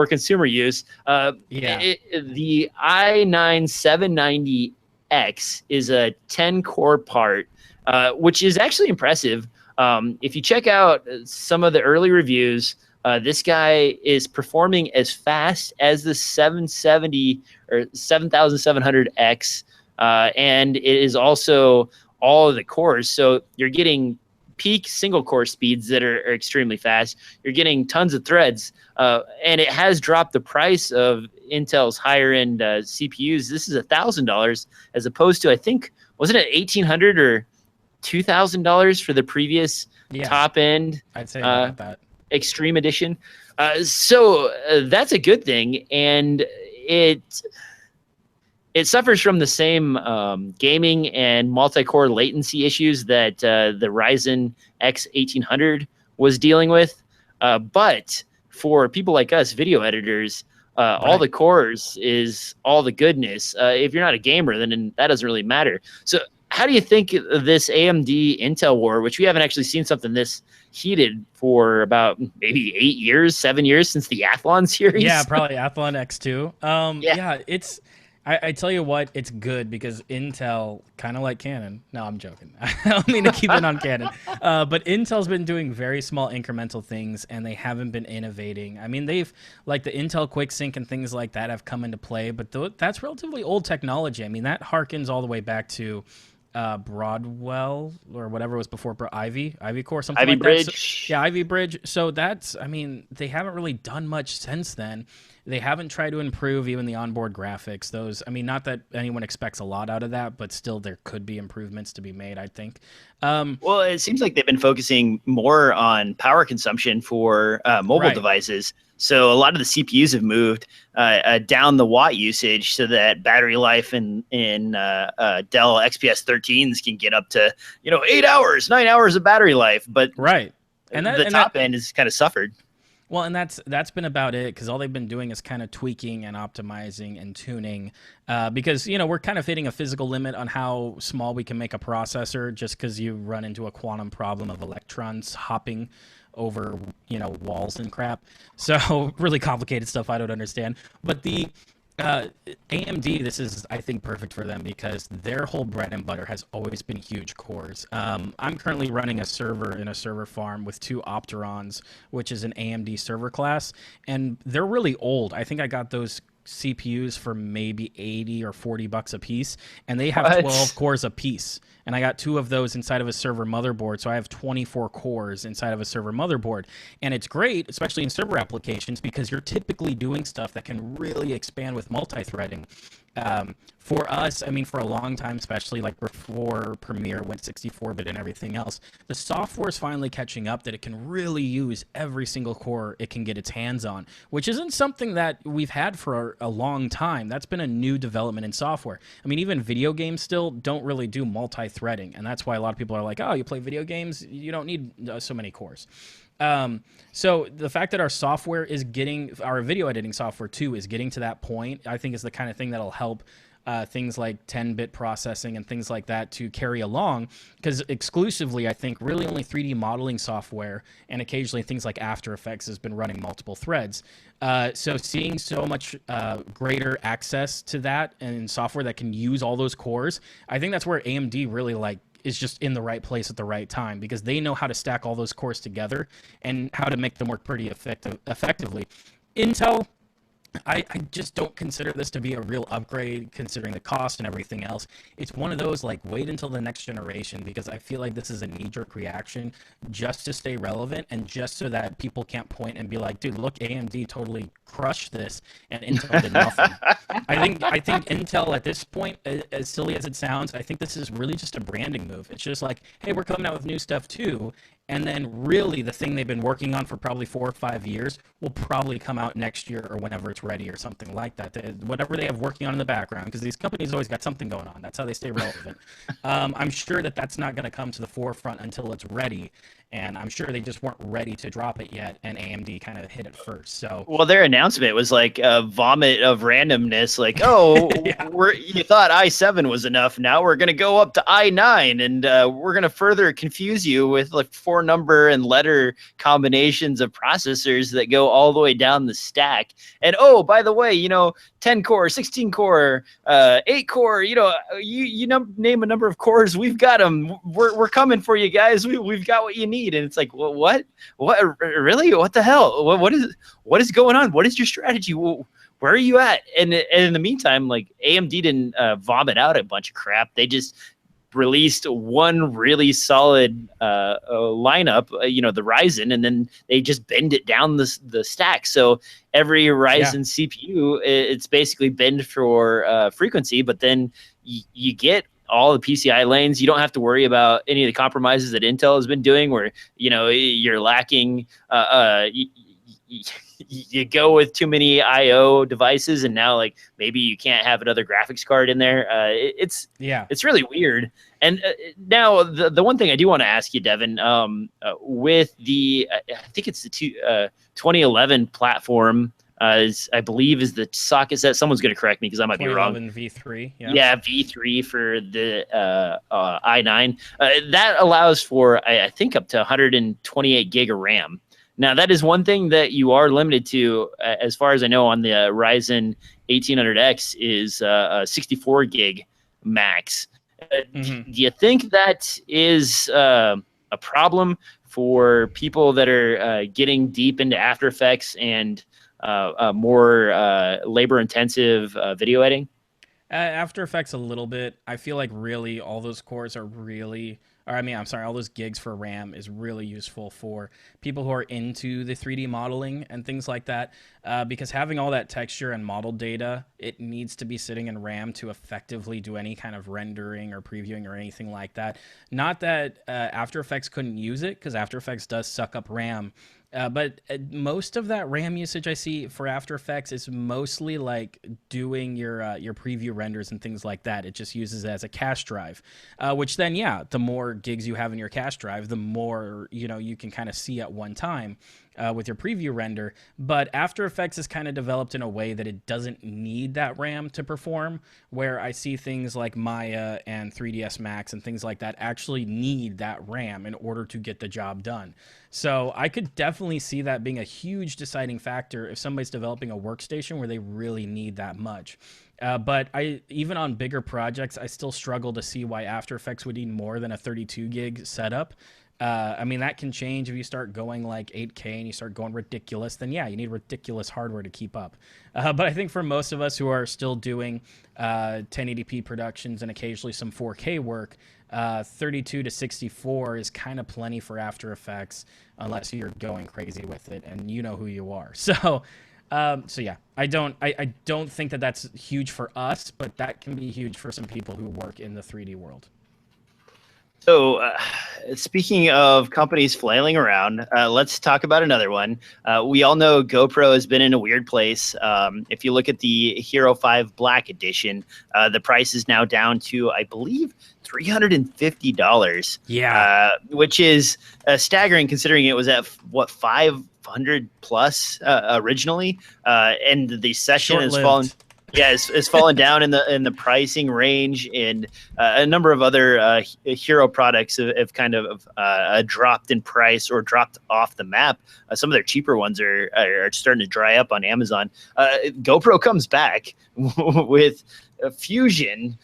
consumer use. The i9-790X is a 10-core part, which is actually impressive. If you check out some of the early reviews, this guy is performing as fast as the 770 or 7700X, and it is also all of the cores. So you're getting peak single core speeds that are extremely fast. You're getting tons of threads, and it has dropped the price of Intel's higher end CPUs. This is $1,000 as opposed to, I think, wasn't it $1,800 or $2,000 for the previous top end? I'd say about that. Extreme edition. So that's a good thing, and it suffers from the same gaming and multi-core latency issues that the Ryzen X 1800 was dealing with. But for people like us, video editors, all the cores is all the goodness. If you're not a gamer, then that doesn't really matter. So how do you think of this AMD Intel war, which we haven't actually seen something this heated for about maybe 8 years, 7 years since the Athlon series? Yeah, probably Athlon X2. It's... I tell you what, it's good because Intel, kind of like Canon. No, I'm joking. I don't mean to keep it on Canon. But Intel's been doing very small incremental things, and they haven't been innovating. I mean, they've, like the Intel QuickSync and things like that have come into play, but that's relatively old technology. I mean, that harkens all the way back to Broadwell or whatever was before Ivy Core, something Ivy like Bridge. that. So, Ivy Bridge. So that's, I mean, they haven't really done much since then. They haven't tried to improve even the onboard graphics. Those, I mean, not that anyone expects a lot out of that, but still there could be improvements to be made, I think. Well, it seems like they've been focusing more on power consumption for mobile devices. So a lot of the CPUs have moved down the watt usage so that battery life in Dell XPS 13s can get up to 8 hours, 9 hours of battery life. But and the top end has kind of suffered. Well, and that's been about it, because all they've been doing is kind of tweaking and optimizing and tuning, because we're kind of hitting a physical limit on how small we can make a processor, just because you run into a quantum problem of electrons hopping over walls and crap. So really complicated stuff I don't understand. But the AMD, this is, I think, perfect for them because their whole bread and butter has always been huge cores. I'm currently running a server in a server farm with 2 Opterons, which is an AMD server class, and they're really old. I think I got those CPUs for maybe $80 or $40 a piece, and they have 12 cores a piece. And I got 2 of those inside of a server motherboard, so I have 24 cores inside of a server motherboard. And it's great, especially in server applications, because you're typically doing stuff that can really expand with multi-threading. For us, I mean, for a long time, especially like before Premiere went 64-bit and everything else, the software is finally catching up that it can really use every single core it can get its hands on, which isn't something that we've had for a long time. That's been a new development in software. I mean, even video games still don't really do multi-threading, and that's why a lot of people are like, oh, you play video games, you don't need so many cores. So the fact that our software is getting, our video editing software too, is getting to that point, I think is the kind of thing that'll help things like 10-bit processing and things like that to carry along, because exclusively, I think, really only 3D modeling software and occasionally things like After Effects has been running multiple threads. So seeing so much greater access to that and software that can use all those cores, I think that's where AMD really is just in the right place at the right time, because they know how to stack all those cores together and how to make them work pretty effectively. Intel, I just don't consider this to be a real upgrade considering the cost and everything else. It's one of those, like, wait until the next generation, because I feel like this is a knee-jerk reaction just to stay relevant and just so that people can't point and be like, dude, look, AMD totally crushed this and Intel did nothing. I think Intel at this point, as silly as it sounds, I think this is really just a branding move. It's just like, hey, we're coming out with new stuff too. And then really the thing they've been working on for probably 4 or 5 years will probably come out next year or whenever it's ready or something like that. Whatever they have working on in the background, because these companies always got something going on. That's how they stay relevant. I'm sure that that's not going to come to the forefront until it's ready. And I'm sure they just weren't ready to drop it yet, and AMD kind of hit it first. So, well, their announcement was like a vomit of randomness. Like, oh, yeah. You thought i7 was enough. Now we're going to go up to i9, and we're going to further confuse you with like 4-number and letter combinations of processors that go all the way down the stack. And oh, by the way, 10 core, 16 core, 8 core. You name a number of cores, we've got them. We're coming for you guys. We've got what you need. And it's like, what really, what the hell, what is going on? What is your strategy? Where are you at? And in the meantime, like, AMD didn't vomit out a bunch of crap. They just released one really solid lineup, the Ryzen, and then they just bend it down the stack. So every Ryzen CPU, it's basically bend for frequency, but then you get all the PCI lanes. You don't have to worry about any of the compromises that Intel has been doing, where you're lacking. You go with too many I/O devices, and now like maybe you can't have another graphics card in there. It's really weird. And now the one thing I do want to ask you, Devin, with the I think it's the 2011 platform. I believe is the socket set. Someone's going to correct me because I might be wrong. V3. Yeah, V3 for the i9. That allows for, I think, up to 128 gig of RAM. Now, that is one thing that you are limited to, as far as I know, on the Ryzen 1800X is 64 gig max. Do you think that is a problem for people that are getting deep into After Effects and more labor-intensive video editing? After Effects a little bit. I feel like really all those cores are really, all those gigs for RAM is really useful for people who are into the 3D modeling and things like that, because having all that texture and model data, it needs to be sitting in RAM to effectively do any kind of rendering or previewing or anything like that. Not that After Effects couldn't use it, because After Effects does suck up RAM. But most of that RAM usage I see for After Effects is mostly like doing your preview renders and things like that. It just uses it as a cache drive, which then, the more gigs you have in your cache drive, the more you can kind of see at one time with your preview render. But After Effects is kind of developed in a way that it doesn't need that RAM to perform, where I see things like Maya and 3ds Max and things like that actually need that RAM in order to get the job done. So I could definitely see that being a huge deciding factor if somebody's developing a workstation where they really need that much. But even on bigger projects, I still struggle to see why After Effects would need more than a 32 gig setup. That can change if you start going like 8K and you start going ridiculous, then you need ridiculous hardware to keep up. But I think for most of us who are still doing 1080p productions and occasionally some 4K work, 32 to 64 is kind of plenty for After Effects, unless you're going crazy with it, and you know who you are. So So yeah, I don't think that that's huge for us, but that can be huge for some people who work in the 3D world. So, speaking of companies flailing around, let's talk about another one. We all know GoPro has been in a weird place. If you look at the Hero 5 Black Edition, the price is now down to, I believe, $350. Yeah, Which is staggering considering it was at what 500 plus originally, and the session has fallen. Yeah, it's fallen down in the pricing range, and a number of other hero products have kind of dropped in price or dropped off the map. Some of their cheaper ones are starting to dry up on Amazon. GoPro comes back with Fusion,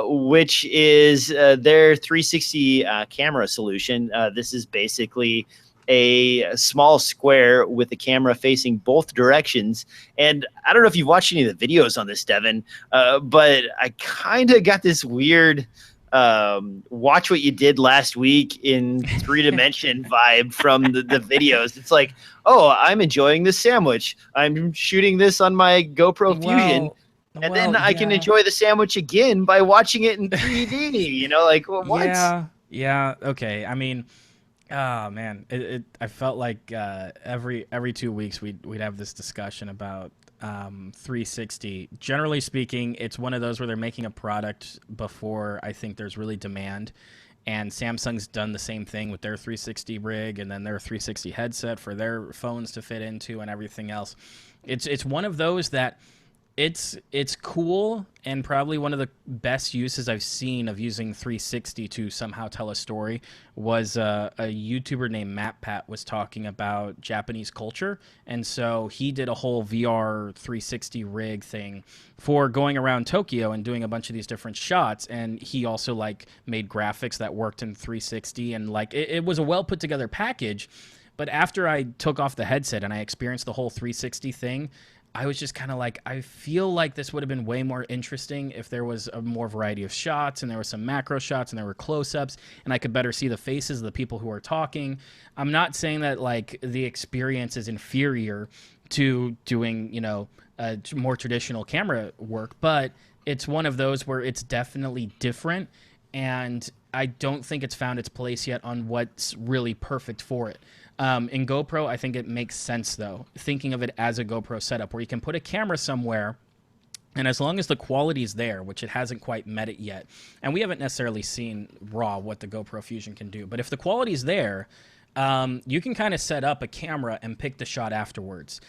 which is their 360 camera solution. This is basically a small square with a camera facing both directions. And I don't know if you've watched any of the videos on this, Devin, but I kind of got this weird watch what you did last week in 3D vibe from the videos. It's like, oh, I'm enjoying this sandwich. I'm shooting this on my GoPro Fusion. And then I can enjoy the sandwich again by watching it in 3D, you know, like, well, what? Yeah. Okay. I mean, oh man, I felt like every 2 weeks we'd have this discussion about 360. Generally speaking, it's one of those where they're making a product before I think there's really demand. And Samsung's done the same thing with their 360 rig and then their 360 headset for their phones to fit into and everything else. It's one of those that it's cool, and probably one of the best uses I've seen of using 360 to somehow tell a story was a YouTuber named MatPat was talking about Japanese culture, and so he did a whole VR 360 rig thing for going around Tokyo and doing a bunch of these different shots, and he also like made graphics that worked in 360, and like it was a well put together package. But after I took off the headset and I experienced the whole 360 thing, I was just kind of like, I feel like this would have been way more interesting if there was a more variety of shots and there were some macro shots and there were close-ups and I could better see the faces of the people who are talking. I'm not saying that like the experience is inferior to doing, you know, more traditional camera work, but it's one of those where it's definitely different, and I don't think it's found its place yet on what's really perfect for it. In GoPro, I think it makes sense, though, thinking of it as a GoPro setup where you can put a camera somewhere, and as long as the quality is there, which it hasn't quite met it yet, and we haven't necessarily seen raw what the GoPro Fusion can do, but if the quality is there, you can kind of set up a camera and pick the shot afterwards.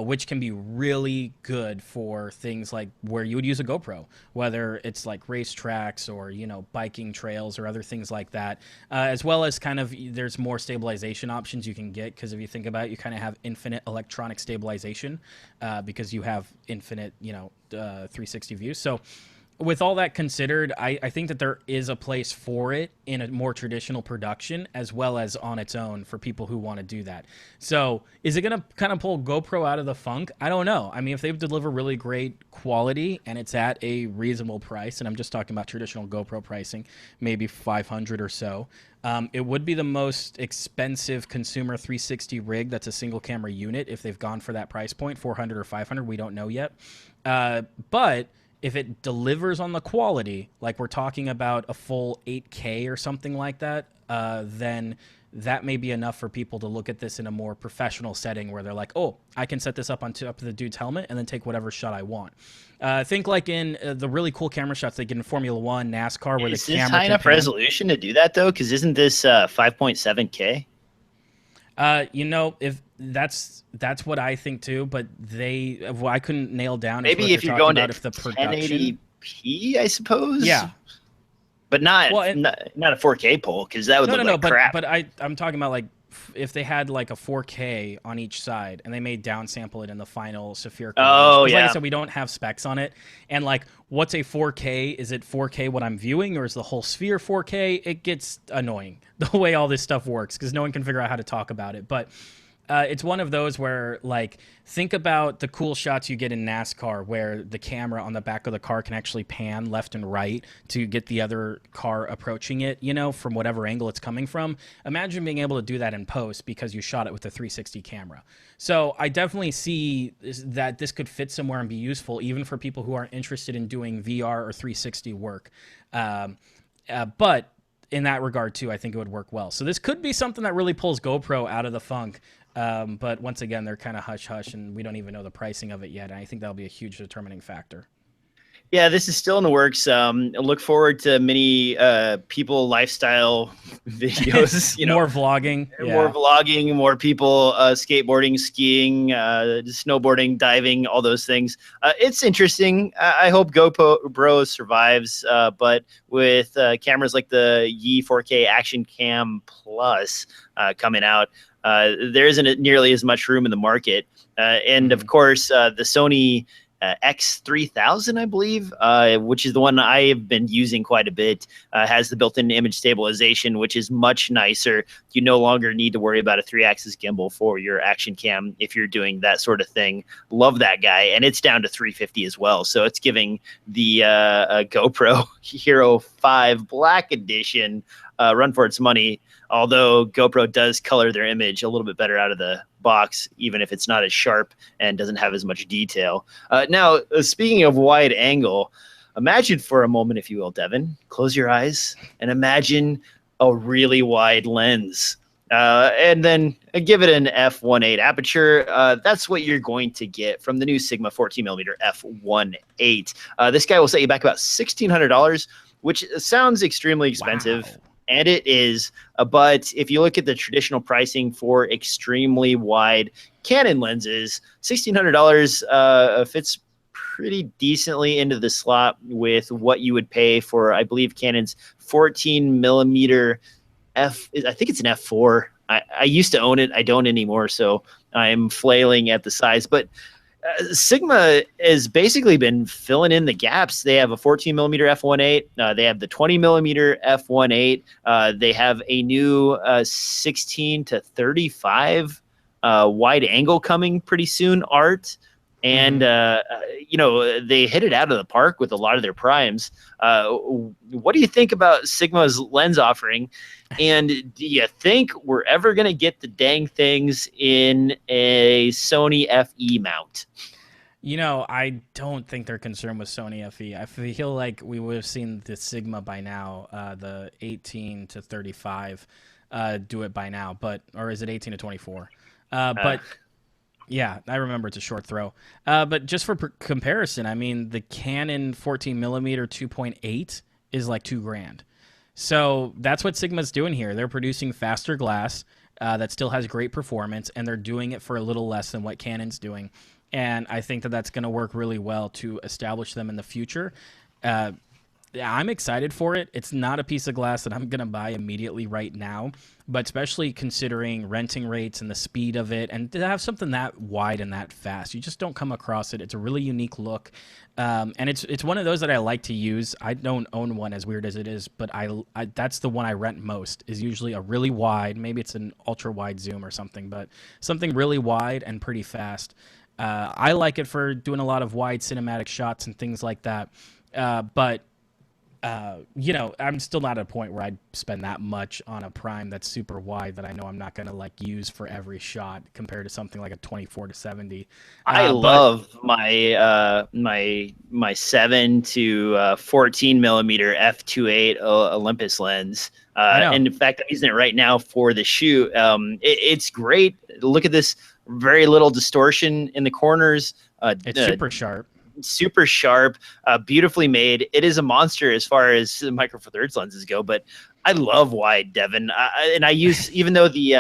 Which can be really good for things like where you would use a GoPro, whether it's like racetracks or, you know, biking trails or other things like that, as well as kind of there's more stabilization options you can get, because if you think about it, you kind of have infinite electronic stabilization because you have infinite, you know, 360 views. So with all that considered, I think that there is a place for it in a more traditional production as well as on its own for people who want to do that. So is it going to kind of pull GoPro out of the funk? I don't know. I mean, if they deliver really great quality and it's at a reasonable price, and I'm just talking about traditional GoPro pricing, maybe 500 or so, it would be the most expensive consumer 360 rig that's a single camera unit if they've gone for that price point, 400 or 500. We don't know yet. But if it delivers on the quality, like we're talking about a full 8K or something like that, then that may be enough for people to look at this in a more professional setting where they're like, oh, I can set this up on top of the dude's helmet and then take whatever shot I want. Think like in the really cool camera shots they get in Formula One, NASCAR, where is the camera this high enough resolution to do that, though? Because isn't this 5.7K? You know, if that's what I think too, but I couldn't nail down maybe if you're going to if the production 1080p, I suppose. Yeah, but not a 4K pole, because that would look like crap. But I'm talking about like if they had like a 4K on each side and they may downsample it in the final spherical. Oh yeah. Like I said, we don't have specs on it, and like, what's a 4K? Is it 4K what I'm viewing, or is the whole sphere 4K? It gets annoying the way all this stuff works because no one can figure out how to talk about it. But It's one of those where, like, think about the cool shots you get in NASCAR where the camera on the back of the car can actually pan left and right to get the other car approaching it, from whatever angle it's coming from. Imagine being able to do that in post because you shot it with a 360 camera. So I definitely see that this could fit somewhere and be useful, even for people who aren't interested in doing VR or 360 work. But in that regard too, I think it would work well. So this could be something that really pulls GoPro out of the funk. But once again, they're kind of hush hush, and we don't even know the pricing of it yet. And I think that'll be a huge determining factor. Yeah, this is still in the works. Look forward to many people lifestyle videos. More vlogging, more vlogging, more people skateboarding, skiing, snowboarding, diving, all those things. It's interesting. I hope GoPro survives. But with cameras like the Yi 4K Action Cam Plus coming out, there isn't nearly as much room in the market. And of course, the Sony X3000, I believe, which is the one I have been using quite a bit, has the built-in image stabilization, which is much nicer. You no longer need to worry about a 3-axis gimbal for your action cam if you're doing that sort of thing. Love that guy, and it's down to $350 as well. So it's giving the GoPro Hero 5 Black Edition run for its money. Although GoPro does color their image a little bit better out of the box, even if it's not as sharp and doesn't have as much detail. Now, speaking of wide angle, imagine for a moment, if you will, Devin, close your eyes and imagine a really wide lens. And then give it an f1.8 aperture. That's what you're going to get from the new Sigma 14mm f1.8. This guy will set you back about $1,600, which sounds extremely expensive. Wow. And it is, but if you look at the traditional pricing for extremely wide Canon lenses, $1,600 fits pretty decently into the slot with what you would pay for, I believe, Canon's 14mm f. I think it's an f4. I used to own it. I don't anymore, so I'm flailing at the size. But Sigma has basically been filling in the gaps. They have a 14mm f1.8. They have the 20mm f1.8. They have a new 16 to 35 wide angle coming pretty soon, Art. And, they hit it out of the park with a lot of their primes. What do you think about Sigma's lens offering? And do you think we're ever going to get the dang things in a Sony FE mount? I don't think they're concerned with Sony FE. I feel like we would have seen the Sigma by now, the 18 to 35 do it by now, or is it 18 to 24? But yeah, I remember it's a short throw. But just for comparison, I mean, the Canon 14mm 2.8 is like $2,000. So that's what Sigma's doing here. They're producing faster glass that still has great performance, and they're doing it for a little less than what Canon's doing. And I think that that's going to work really well to establish them in the future. I'm excited for it. It's not a piece of glass that I'm going to buy immediately right now, but especially considering renting rates and the speed of it, and to have something that wide and that fast, you just don't come across it. It's a really unique look, and it's one of those that I like to use. I don't own one, as weird as it is, but I that's the one I rent most, is usually a really wide, maybe it's an ultra wide zoom or something, but something really wide and pretty fast. I like it for doing a lot of wide cinematic shots and things like that, but I'm still not at a point where I'd spend that much on a prime that's super wide that I know I'm not going to use for every shot compared to something like a 24 to 70. I love my 7 to 14mm f2.8 Olympus lens. And in fact, I'm using it right now for the shoot. It's great. Look at this, very little distortion in the corners. It's super sharp, beautifully made. It is a monster as far as Micro Four Thirds lenses go, but I love wide, Devin. And I use, even though the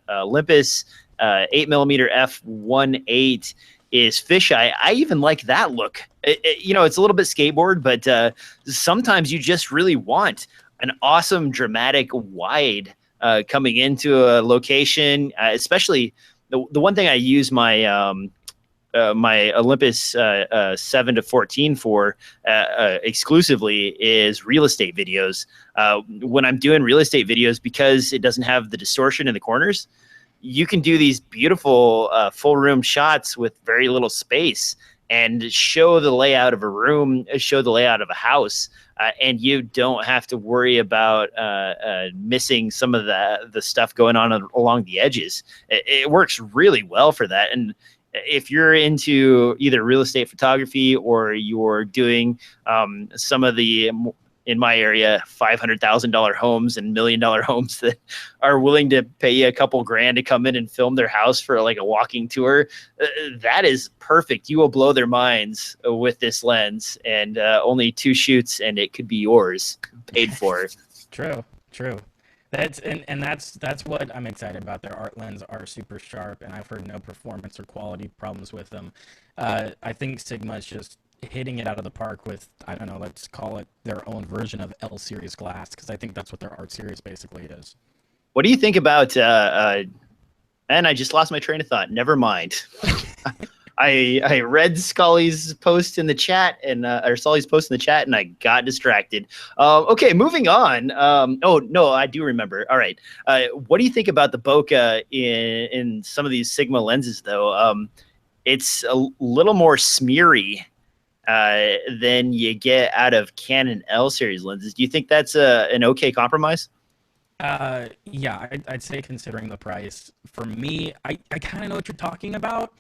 Olympus 8mm f1.8 is fisheye, I even like that look. It's a little bit skateboard, but sometimes you just really want an awesome dramatic wide coming into a location, especially the one thing I use my my Olympus 7 to 14 for exclusively is real estate videos. When I'm doing real estate videos, because it doesn't have the distortion in the corners, you can do these beautiful full room shots with very little space and show the layout of a room, show the layout of a house. And you don't have to worry about missing some of the stuff going on along the edges. It works really well for that. And if you're into either real estate photography or you're doing some of the, in my area, $500,000 homes and $1 million homes that are willing to pay you a couple grand to come in and film their house for like a walking tour, that is perfect. You will blow their minds with this lens, and only 2 shoots and it could be yours, paid for. True. That's what I'm excited about. Their art lens are super sharp, and I've heard no performance or quality problems with them. I think Sigma is just hitting it out of the park with, I don't know, let's call it their own version of L series glass, because I think that's what their art series basically is. What do you think about and I just lost my train of thought. Never mind. I read Scully's post in the chat, and or Sully's post in the chat, and I got distracted. Okay, moving on. Oh no, I do remember. All right. What do you think about the bokeh in some of these Sigma lenses, though? It's a little more smeary than you get out of Canon L series lenses. Do you think that's an okay compromise? Yeah, I'd say considering the price. For me, I kind of know what you're talking about.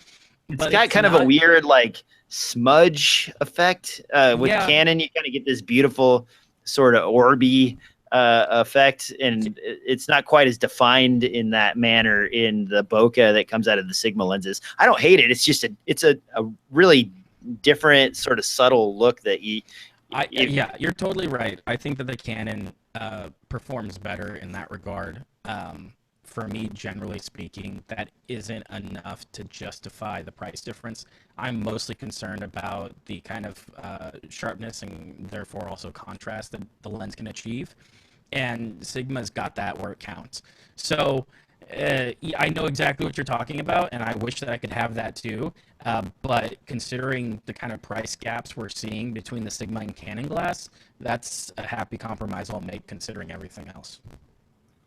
It's got kind of a weird like smudge effect. With Canon, you kind of get this beautiful sort of orby effect, and it's not quite as defined in that manner in the bokeh that comes out of the Sigma lenses. I don't hate it. It's just it's a really different sort of subtle look that yeah, you're totally right. I think that the Canon performs better in that regard. For me, generally speaking, that isn't enough to justify the price difference. I'm mostly concerned about the kind of sharpness and therefore also contrast that the lens can achieve. And Sigma's got that where it counts. So I know exactly what you're talking about, and I wish that I could have that too. But considering the kind of price gaps we're seeing between the Sigma and Canon glass, that's a happy compromise I'll make considering everything else.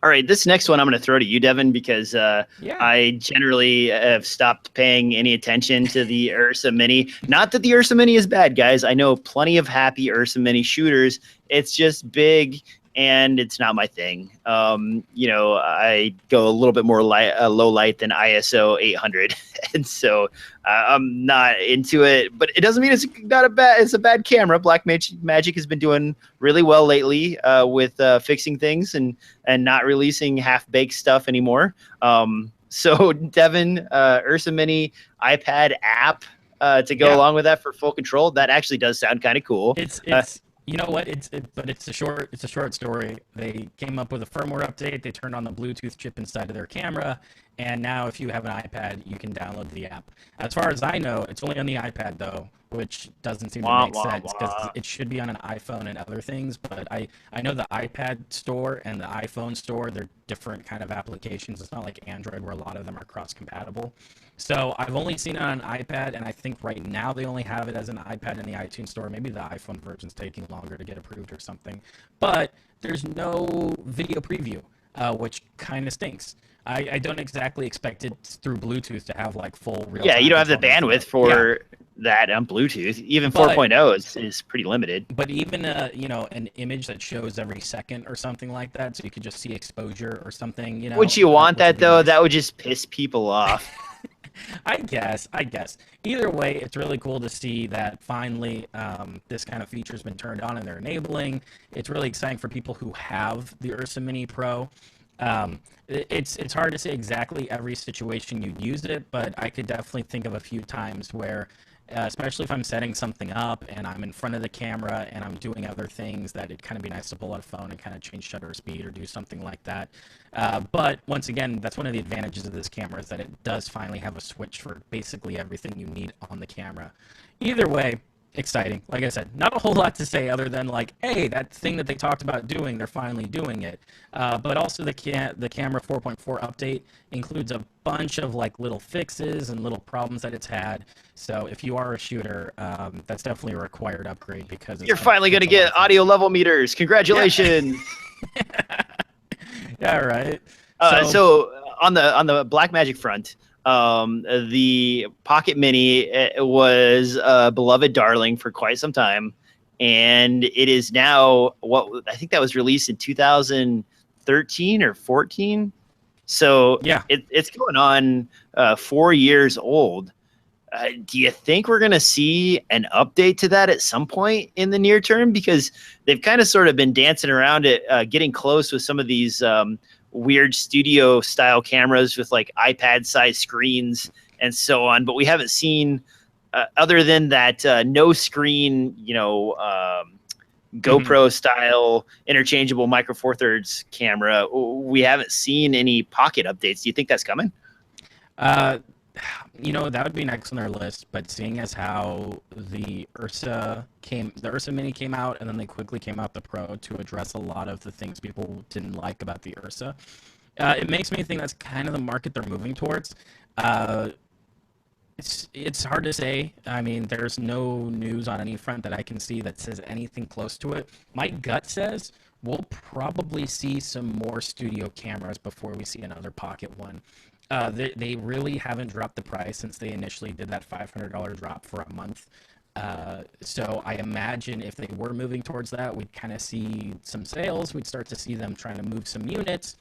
All right, this next one I'm going to throw to you, Devin, because I generally have stopped paying any attention to the Ursa Mini. Not that the Ursa Mini is bad, guys. I know plenty of happy Ursa Mini shooters. It's just big, and it's not my thing. I go a little bit more low light than ISO 800, and so I'm not into it. But it doesn't mean it's not it's a bad camera. Blackmagic has been doing really well lately with fixing things and not releasing half-baked stuff anymore. So Devin, Ursa Mini iPad app to go along with that for full control. That actually does sound kind of cool. It's you know what? But it's a short story. They came up with a firmware update. They turned on the Bluetooth chip inside of their camera, and now if you have an iPad, you can download the app. As far as I know, it's only on the iPad though, which doesn't seem to make sense because it should be on an iPhone and other things. But I know the iPad store and the iPhone store, they're different kind of applications. It's not like Android where a lot of them are cross-compatible. So I've only seen it on an iPad, and I think right now they only have it as an iPad in the iTunes store. Maybe the iPhone version's taking longer to get approved or something. But there's no video preview, which kind of stinks. I don't exactly expect it through Bluetooth to have like full real. Yeah, you don't have the bandwidth for that on Bluetooth. Even 4.0 is pretty limited. But even an image that shows every second or something like that, so you could just see exposure or something. Would you want that though? Nice. That would just piss people off. I guess. Either way, it's really cool to see that finally this kind of feature has been turned on and they're enabling. It's really exciting for people who have the Ursa Mini Pro. It's hard to say exactly every situation you'd use it, but I could definitely think of a few times where, especially if I'm setting something up and I'm in front of the camera and I'm doing other things, that it'd kind of be nice to pull out a phone and kind of change shutter speed or do something like that. But once again, that's one of the advantages of this camera, is that it does finally have a switch for basically everything you need on the camera. Either way, exciting. Like I said, not a whole lot to say other than like, hey, that thing that they talked about doing, they're finally doing it. But also the camera 4.4 update includes a bunch of like little fixes and little problems that it's had. So if you are a shooter, that's definitely a required upgrade because you're finally going to get audio level meters. Congratulations. Yeah, yeah, right. So on the Blackmagic front, the Pocket Mini was a beloved darling for quite some time, and it is now what I think that was released in 2013 or 14. So yeah, it's going on 4 years old. Do you think we're going to see an update to that at some point in the near term? Because they've kind of sort of been dancing around it, getting close with some of these weird studio style cameras with like iPad size screens and so on. But we haven't seen, other than that no screen, GoPro style interchangeable Micro Four Thirds camera, we haven't seen any Pocket updates. Do you think that's coming? That would be next on our list, but seeing as how the Ursa Mini came out, and then they quickly came out the Pro to address a lot of the things people didn't like about the Ursa, it makes me think that's kind of the market they're moving towards. It's hard to say. I mean, there's no news on any front that I can see that says anything close to it. My gut says we'll probably see some more studio cameras before we see another Pocket one. They really haven't dropped the price since they initially did that $500 drop for a month. So I imagine if they were moving towards that, we'd kind of see some sales. We'd start to see them trying to move some units.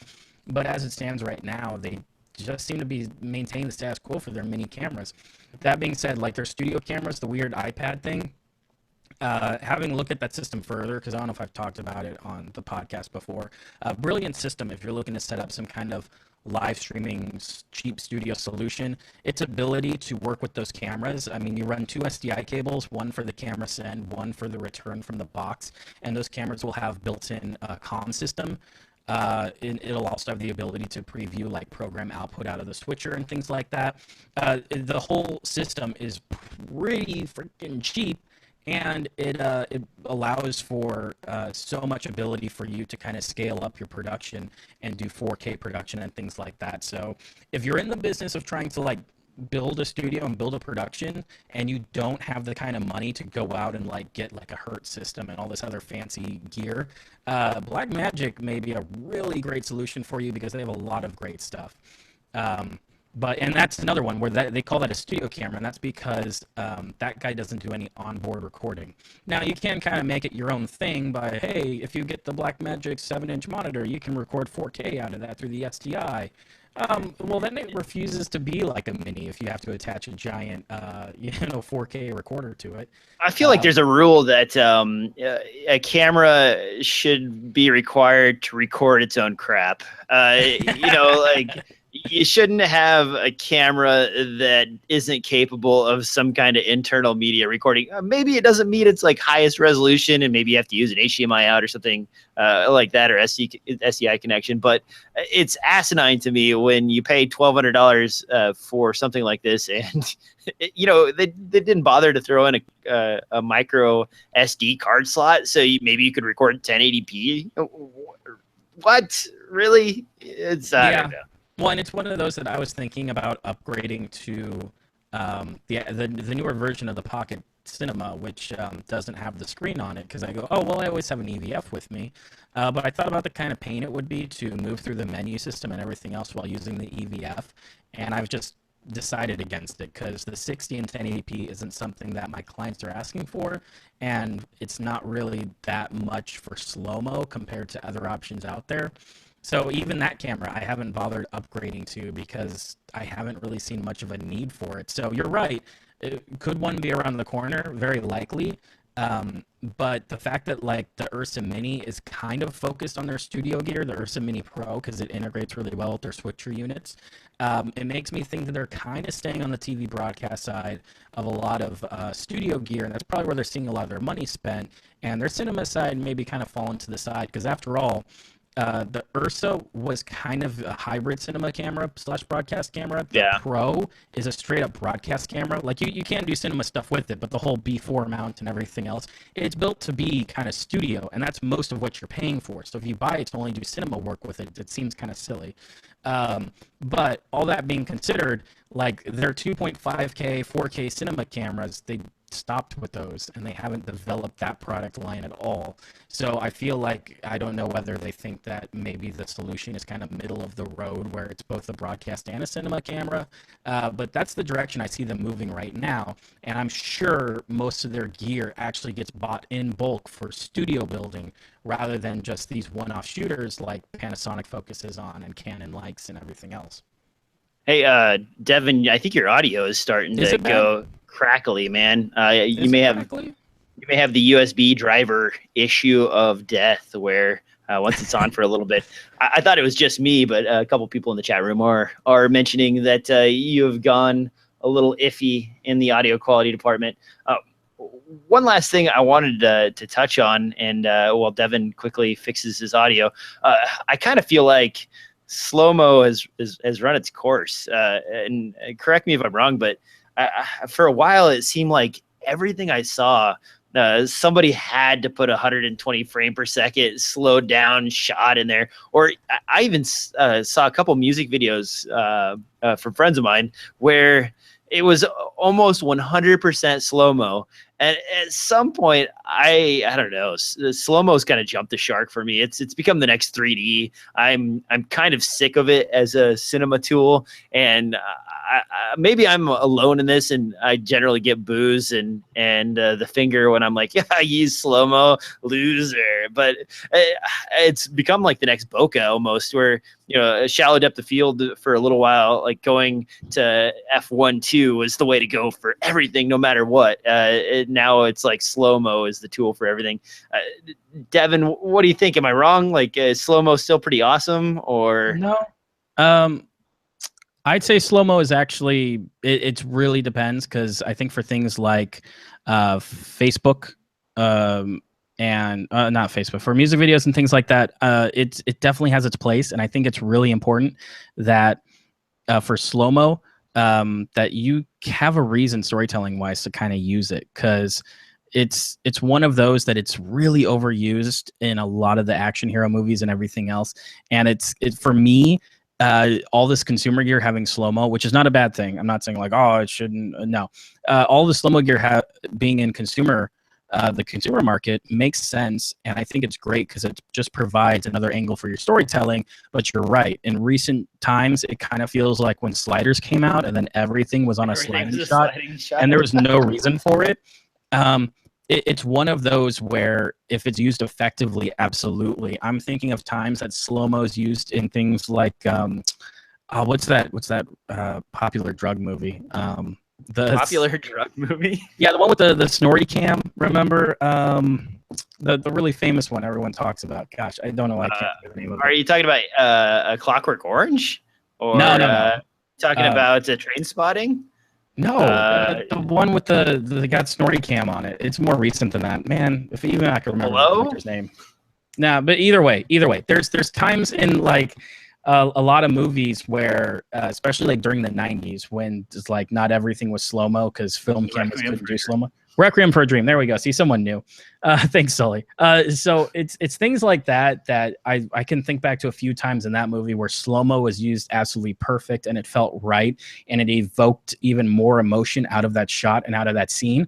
But as it stands right now, they just seem to be maintaining the status quo for their mini cameras. That being said, like their studio cameras, the weird iPad thing, having a look at that system further, because I don't know if I've talked about it on the podcast before. Brilliant system if you're looking to set up some kind of live streaming cheap studio solution. Its ability to work with those cameras. I mean, you run 2 SDI cables, one for the camera send, one for the return from the box, and those cameras will have built-in comm system. It'll also have the ability to preview like program output out of the switcher and things like that. The whole system is pretty freaking cheap, and it allows for so much ability for you to kind of scale up your production and do 4K production and things like that. So if you're in the business of trying to like build a studio and build a production, and you don't have the kind of money to go out and like get like a Hertz system and all this other fancy gear, Blackmagic may be a really great solution for you because they have a lot of great stuff. And that's another one where they call that a studio camera, and that's because that guy doesn't do any onboard recording. Now, you can kind of make it your own thing by, hey, if you get the Blackmagic 7-inch monitor, you can record 4K out of that through the SDI. Well, then it refuses to be like a mini if you have to attach a giant, 4K recorder to it. I feel like there's a rule that a camera should be required to record its own crap. Like you shouldn't have a camera that isn't capable of some kind of internal media recording. Maybe it doesn't meet its like highest resolution, and maybe you have to use an HDMI out or something like that, or SDI connection. But it's asinine to me when you pay $1,200 for something like this, and they didn't bother to throw in a micro SD card slot, so maybe you could record 1080p. What really? I don't know. Well, and it's one of those that I was thinking about upgrading to the newer version of the Pocket Cinema, which doesn't have the screen on it, because I go, oh, well, I always have an EVF with me. But I thought about the kind of pain it would be to move through the menu system and everything else while using the EVF, and I've just decided against it because the 60 and 1080p isn't something that my clients are asking for, and it's not really that much for slow-mo compared to other options out there. So even that camera, I haven't bothered upgrading to because I haven't really seen much of a need for it. So you're right. Could one be around the corner? Very likely. But the fact that like the Ursa Mini is kind of focused on their studio gear, the Ursa Mini Pro, because it integrates really well with their switcher units, it makes me think that they're kind of staying on the TV broadcast side of a lot of studio gear, and that's probably where they're seeing a lot of their money spent. And their cinema side maybe kind of fallen to the side because after all, The Ursa was kind of a hybrid cinema camera / broadcast camera. The Yeah. Pro is a straight up broadcast camera. Like you can do cinema stuff with it, but the whole B4 mount and everything else, it's built to be kind of studio, and that's most of what you're paying for. So if you buy it to only do cinema work with it, it seems kind of silly. But all that being considered, like their 2.5K, 4K cinema cameras, they stopped with those and they haven't developed that product line at all. So I feel like, I don't know whether they think that maybe the solution is kind of middle of the road where it's both a broadcast and a cinema camera. But that's the direction I see them moving right now. And I'm sure most of their gear actually gets bought in bulk for studio building rather than just these one-off shooters like Panasonic focuses on and Canon likes and everything else. Hey, Devin, I think your audio is starting to go crackly, man. You may have the USB driver issue of death, where once it's on for a little bit, I thought it was just me, but a couple people in the chat room are mentioning that you have gone a little iffy in the audio quality department. One last thing I wanted to touch on, and while Devin quickly fixes his audio, I kind of feel like slow-mo has run its course. And correct me if I'm wrong, but for a while it seemed like everything I saw, somebody had to put 120 frame per second slowed down shot in there. Or I even saw a couple music videos from friends of mine where it was almost 100% slow-mo. And at some point, I don't know, slow-mo's kind of jumped the shark for me. It's become the next 3D. I'm kind of sick of it as a cinema tool, and maybe I'm alone in this, and I generally get boos and the finger when I'm like, yeah, I use slow-mo, loser. But it's become like the next bokeh almost, where a shallow depth of field for a little while, like going to f1.2 was the way to go for everything, no matter what. Now it's like slow-mo is the tool for everything. Devin, what do you think? Am I wrong? Like, is slow-mo still pretty awesome, or no? I'd say slow-mo is actually, it really depends, because I think for things like Facebook, and not Facebook, for music videos and things like that, it definitely has its place, and I think it's really important that for slow-mo, that you have a reason storytelling wise to kind of use it, because it's one of those that it's really overused in a lot of the action hero movies and everything else. And it's for me, all this consumer gear having slow-mo, which is not a bad thing. I'm not saying like, oh, it shouldn't. No, all the slow-mo gear being in the consumer market makes sense, and I think it's great because it just provides another angle for your storytelling. But you're right, in recent times it kind of feels like when sliders came out and then everything was on a sliding shot and there was no reason for it. It's one of those where if it's used effectively, absolutely. I'm thinking of times that slow-mo is used in things like what's that popular drug movie? The popular drug movie? Yeah, the one with the Snorri cam, remember? The really famous one everyone talks about. Gosh, I don't know why I can't remember the name of it. Are you talking about a Clockwork Orange? Or no. Talking about Train Spotting? No, the one with the got Snorri cam on it. It's more recent than that. Man, if even I can remember the actor's name. Nah, but either way, there's times in like a lot of movies where, especially like during the 90s, when it's like not everything was slow-mo because film cameras couldn't do slow-mo. Requiem for a Dream. There we go. See, someone new. Thanks, Sully. So it's things like that I can think back to a few times in that movie where slow-mo was used absolutely perfect and it felt right and it evoked even more emotion out of that shot and out of that scene.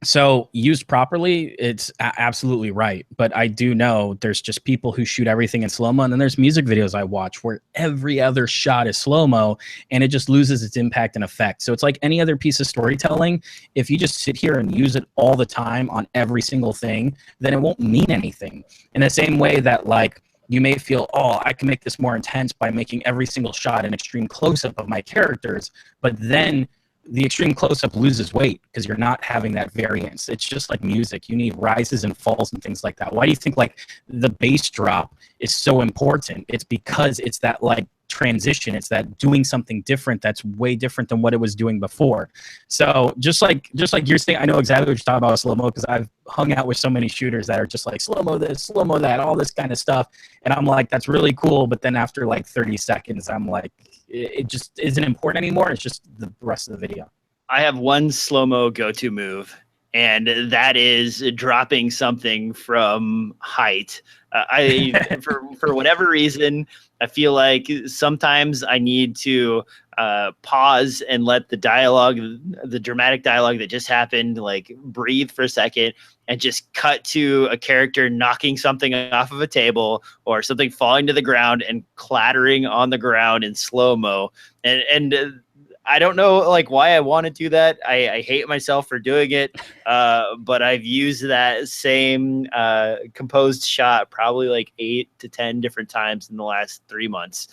So used properly, it's absolutely right. But I do know there's just people who shoot everything in slow-mo, and then there's music videos I watch where every other shot is slow-mo, and it just loses its impact and effect. So it's like any other piece of storytelling. If you just sit here and use it all the time on every single thing, then it won't mean anything. In the same way that like you may feel, oh, I can make this more intense by making every single shot an extreme close-up of my characters, but then the extreme close-up loses weight because you're not having that variance. It's just like music. You need rises and falls and things like that. Why do you think like the bass drop is so important? It's because it's that like transition. It's that doing something different that's way different than what it was doing before. So just like you're saying, I know exactly what you're talking about with slow-mo because hung out with so many shooters that are just like slow-mo this, slow-mo that, all this kind of stuff. And I'm like, that's really cool. But then after like 30 seconds, I'm like, it just isn't important anymore. It's just the rest of the video. I have one slow-mo go-to move, and that is dropping something from height. For whatever reason, I feel like sometimes I need to pause and let the dialogue, the dramatic dialogue that just happened, like breathe for a second and just cut to a character knocking something off of a table or something falling to the ground and clattering on the ground in slow-mo. And I don't know like why I want to do that. I hate myself for doing it, but I've used that same composed shot probably like 8 to 10 different times in the last 3 months.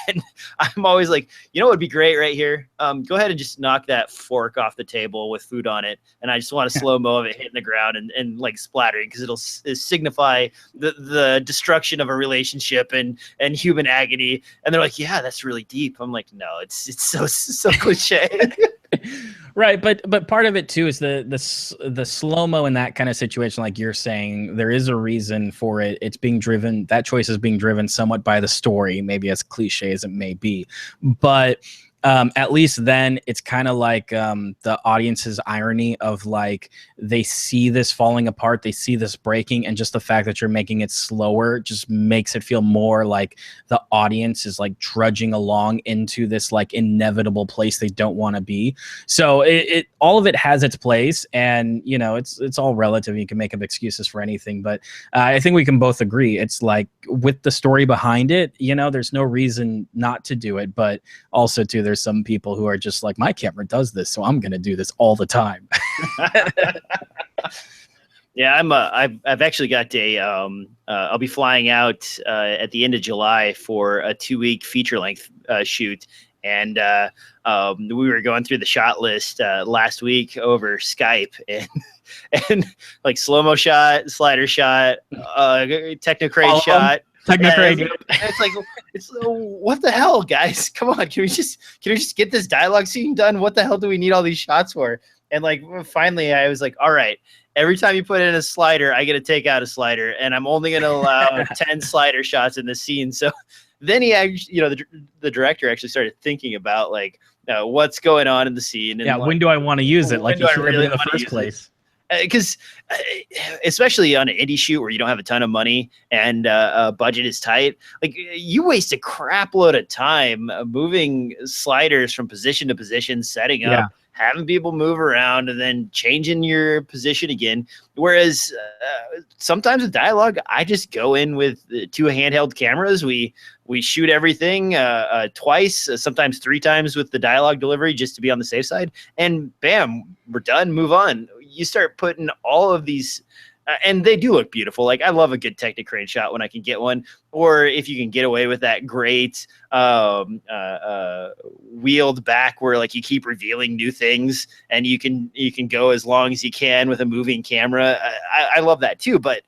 And I'm always like, you know what would be great right here? Go ahead and just knock that fork off the table with food on it. And I just want a slow-mo of it hitting the ground and like splattering, because it'll signify the destruction of a relationship and human agony. And they're like, yeah, that's really deep. I'm like, no, it's so cliche. Right, but part of it too is the slow-mo in that kind of situation, like you're saying, there is a reason for it. It's being driven, that choice is being driven somewhat by the story, maybe as cliche as it may be. But at least then it's kind of like the audience's irony of like, they see this falling apart, they see this breaking, and just the fact that you're making it slower just makes it feel more like the audience is like trudging along into this like inevitable place they don't want to be. So it all of it has its place, and you know, it's all relative. You can make up excuses for anything, but I think we can both agree it's like, with the story behind it, you know, there's no reason not to do it. But also too, there's some people who are just like, my camera does this, so I'm gonna do this all the time. Yeah, I've actually got I'll be flying out at the end of July for a 2-week feature length shoot. And we were going through the shot list last week over Skype, and like slow-mo shot, slider shot, Technocrane shot. Technocrane. It's like, what the hell, guys? Come on, can we just get this dialogue scene done? What the hell do we need all these shots for? And like finally, I was like, all right, every time you put in a slider, I get to take out a slider, and I'm only going to allow 10 slider shots in the scene. So then he actually, you know, the director actually started thinking about like what's going on in the scene. And yeah, like, when do I want to use it? Like, you should really in the first place. Because especially on an indie shoot where you don't have a ton of money and budget is tight, like you waste a crap load of time moving sliders from position to position, setting up, having people move around, and then changing your position again. Whereas sometimes with dialogue, I just go in with 2 handheld cameras. We shoot everything twice, sometimes 3 times with the dialogue delivery, just to be on the safe side. And bam, we're done, move on. You start putting all of these, and they do look beautiful. Like, I love a good Technocrane shot when I can get one, or if you can get away with that great wheeled back where like you keep revealing new things, and you can go as long as you can with a moving camera. I love that too. But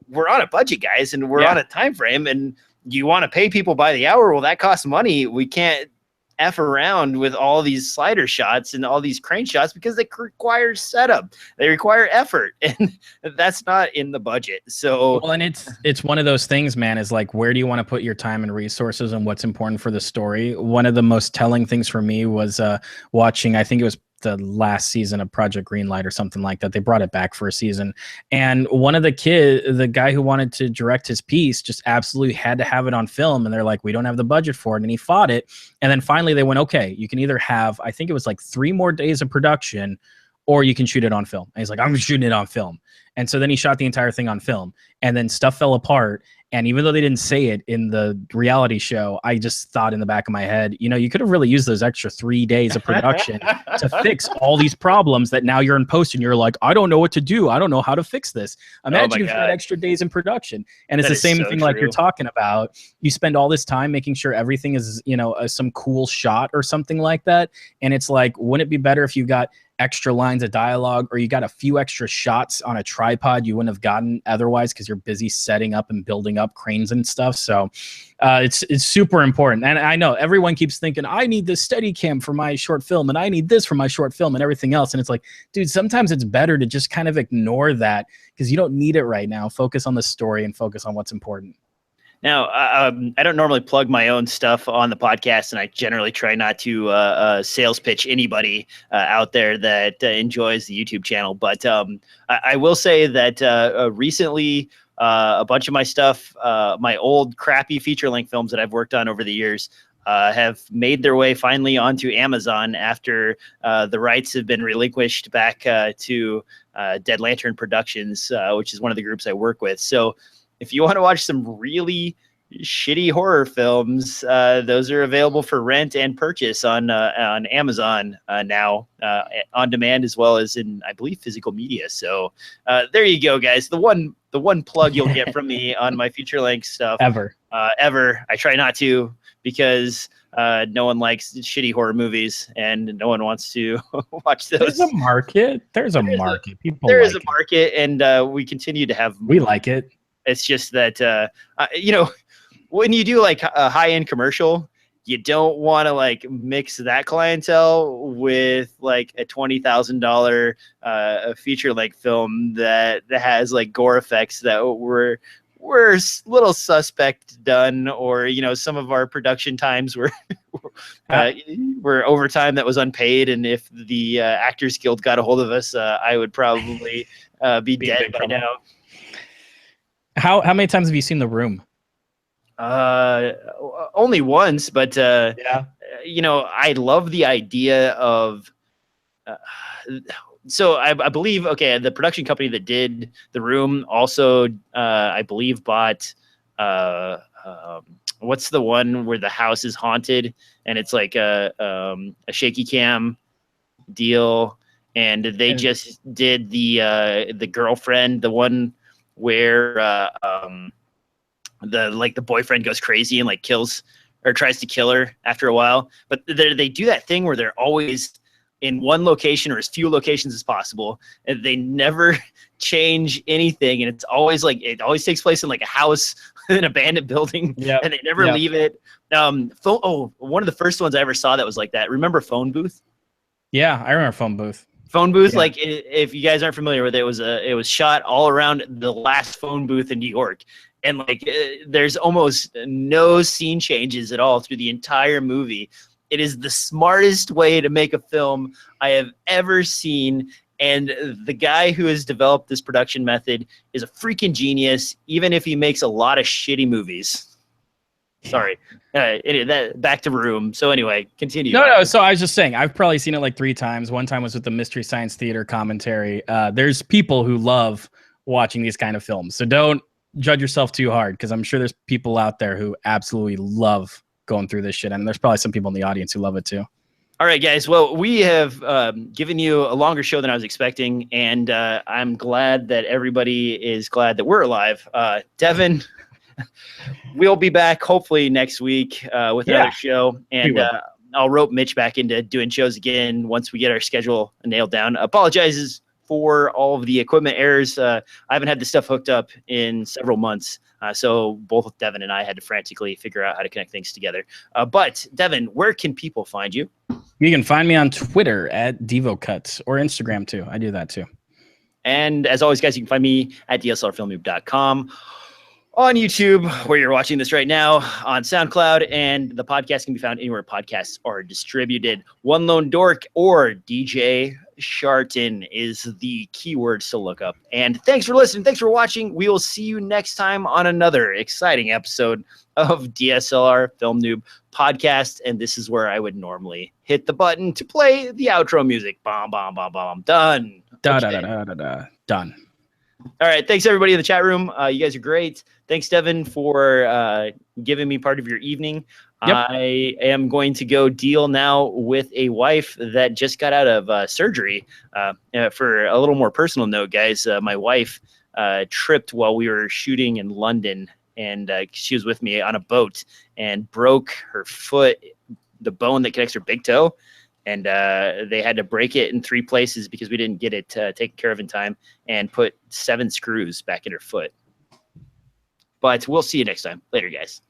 we're on a budget, guys, and we're on a time frame, and you want to pay people by the hour. Well, that costs money. We can't F around with all these slider shots and all these crane shots because they require setup. They require effort, and that's not in the budget. So, well, and it's one of those things, man, is like, where do you want to put your time and resources and what's important for the story? One of the most telling things for me was watching, I think it was the last season of Project Greenlight or something like that. They brought it back for a season, and one of the guy who wanted to direct his piece just absolutely had to have it on film, and they're like, we don't have the budget for it, and he fought it. And then finally they went, okay, you can either have, I think it was like 3 more days of production, or you can shoot it on film. And he's like, I'm shooting it on film. And so then he shot the entire thing on film, and then stuff fell apart. And even though they didn't say it in the reality show, I just thought in the back of my head, you know, you could have really used those extra 3 days of production to fix all these problems that now you're in post and you're like, I don't know what to do. I don't know how to fix this. Imagine if you had extra days in production. And it's the same thing like you're talking about. You spend all this time making sure everything is, you know, some cool shot or something like that. And it's like, wouldn't it be better if you got extra lines of dialogue, or you got a few extra shots on a tripod you wouldn't have gotten otherwise because you're busy setting up and building up cranes and stuff. So it's super important. And I know everyone keeps thinking, I need this Steadicam for my short film, and I need this for my short film and everything else. And it's like, dude, sometimes it's better to just kind of ignore that because you don't need it right now. Focus on the story and focus on what's important. Now, I don't normally plug my own stuff on the podcast, and I generally try not to sales pitch anybody out there that enjoys the YouTube channel. But I will say that recently, a bunch of my stuff, my old crappy feature-length films that I've worked on over the years, have made their way finally onto Amazon after the rights have been relinquished back to Dead Lantern Productions, which is one of the groups I work with. So if you want to watch some really shitty horror films, those are available for rent and purchase on Amazon now, on demand, as well as in, I believe, physical media. So there you go, guys. The one plug you'll get from me on my feature length stuff ever. I try not to, because no one likes shitty horror movies and no one wants to watch those. There's a market. There's a market. People. There is a market, and we continue to have. We like it. It's just that, when you do like a high-end commercial, you don't want to like mix that clientele with like a $20,000 feature-length film that has like gore effects that were a little suspect done, or some of our production times were overtime that was unpaid, and if the Actors Guild got a hold of us, I would probably be dead by now. How many times have you seen The Room? Only once, but yeah. I love the idea of. So I believe, okay, the production company that did The Room also, I believe, bought. What's the one where the house is haunted and it's like a shaky cam deal, and they just did the Girlfriend, the one where the boyfriend goes crazy and like kills or tries to kill her after a while. But they do that thing where they're always in one location or as few locations as possible, and they never change anything. And it's always like, it always takes place in like a house, an abandoned building, and they never leave it. One of the first ones I ever saw that was like that. Remember Phone Booth? Yeah, I remember Phone Booth. Phone Booth, yeah. Like if you guys aren't familiar with it, it was shot all around the last phone booth in New York, and like there's almost no scene changes at all through the entire movie. It is the smartest way to make a film I have ever seen, and the guy who has developed this production method is a freaking genius, even if he makes a lot of shitty movies. Sorry. Back to Room. So anyway, continue. No. So I was just saying, I've probably seen it like 3 times. One time was with the Mystery Science Theater commentary. There's people who love watching these kind of films. So don't judge yourself too hard, because I'm sure there's people out there who absolutely love going through this shit. And there's probably some people in the audience who love it too. All right, guys. Well, we have given you a longer show than I was expecting. And I'm glad that everybody is glad that we're alive. Devin... We'll be back hopefully next week with another show, and I'll rope Mitch back into doing shows again once we get our schedule nailed down. Apologizes for all of the equipment errors. I haven't had this stuff hooked up in several months, so both Devin and I had to frantically figure out how to connect things together. But Devin, where can people find you? You can find me on Twitter at DevoCuts, or Instagram too. I do that too. And as always, guys, you can find me at DSLRFilmNoob.com. On YouTube, where you're watching this right now, on SoundCloud, and the podcast can be found anywhere podcasts are distributed. One Lone Dork or DJ Sharton is the keywords to look up. And thanks for listening. Thanks for watching. We will see you next time on another exciting episode of DSLR Film Noob Podcast. And this is where I would normally hit the button to play the outro music. Bomb, bomb, bomb, bomb. Done. Done. All right. Thanks, everybody in the chat room. You guys are great. Thanks, Devin, for giving me part of your evening. Yep. I am going to go deal now with a wife that just got out of surgery. For a little more personal note, guys, my wife tripped while we were shooting in London, and she was with me on a boat and broke her foot, the bone that connects her big toe. and they had to break it in 3 places because we didn't get it taken care of in time, and put 7 screws back in her foot. But we'll see you next time. Later, guys.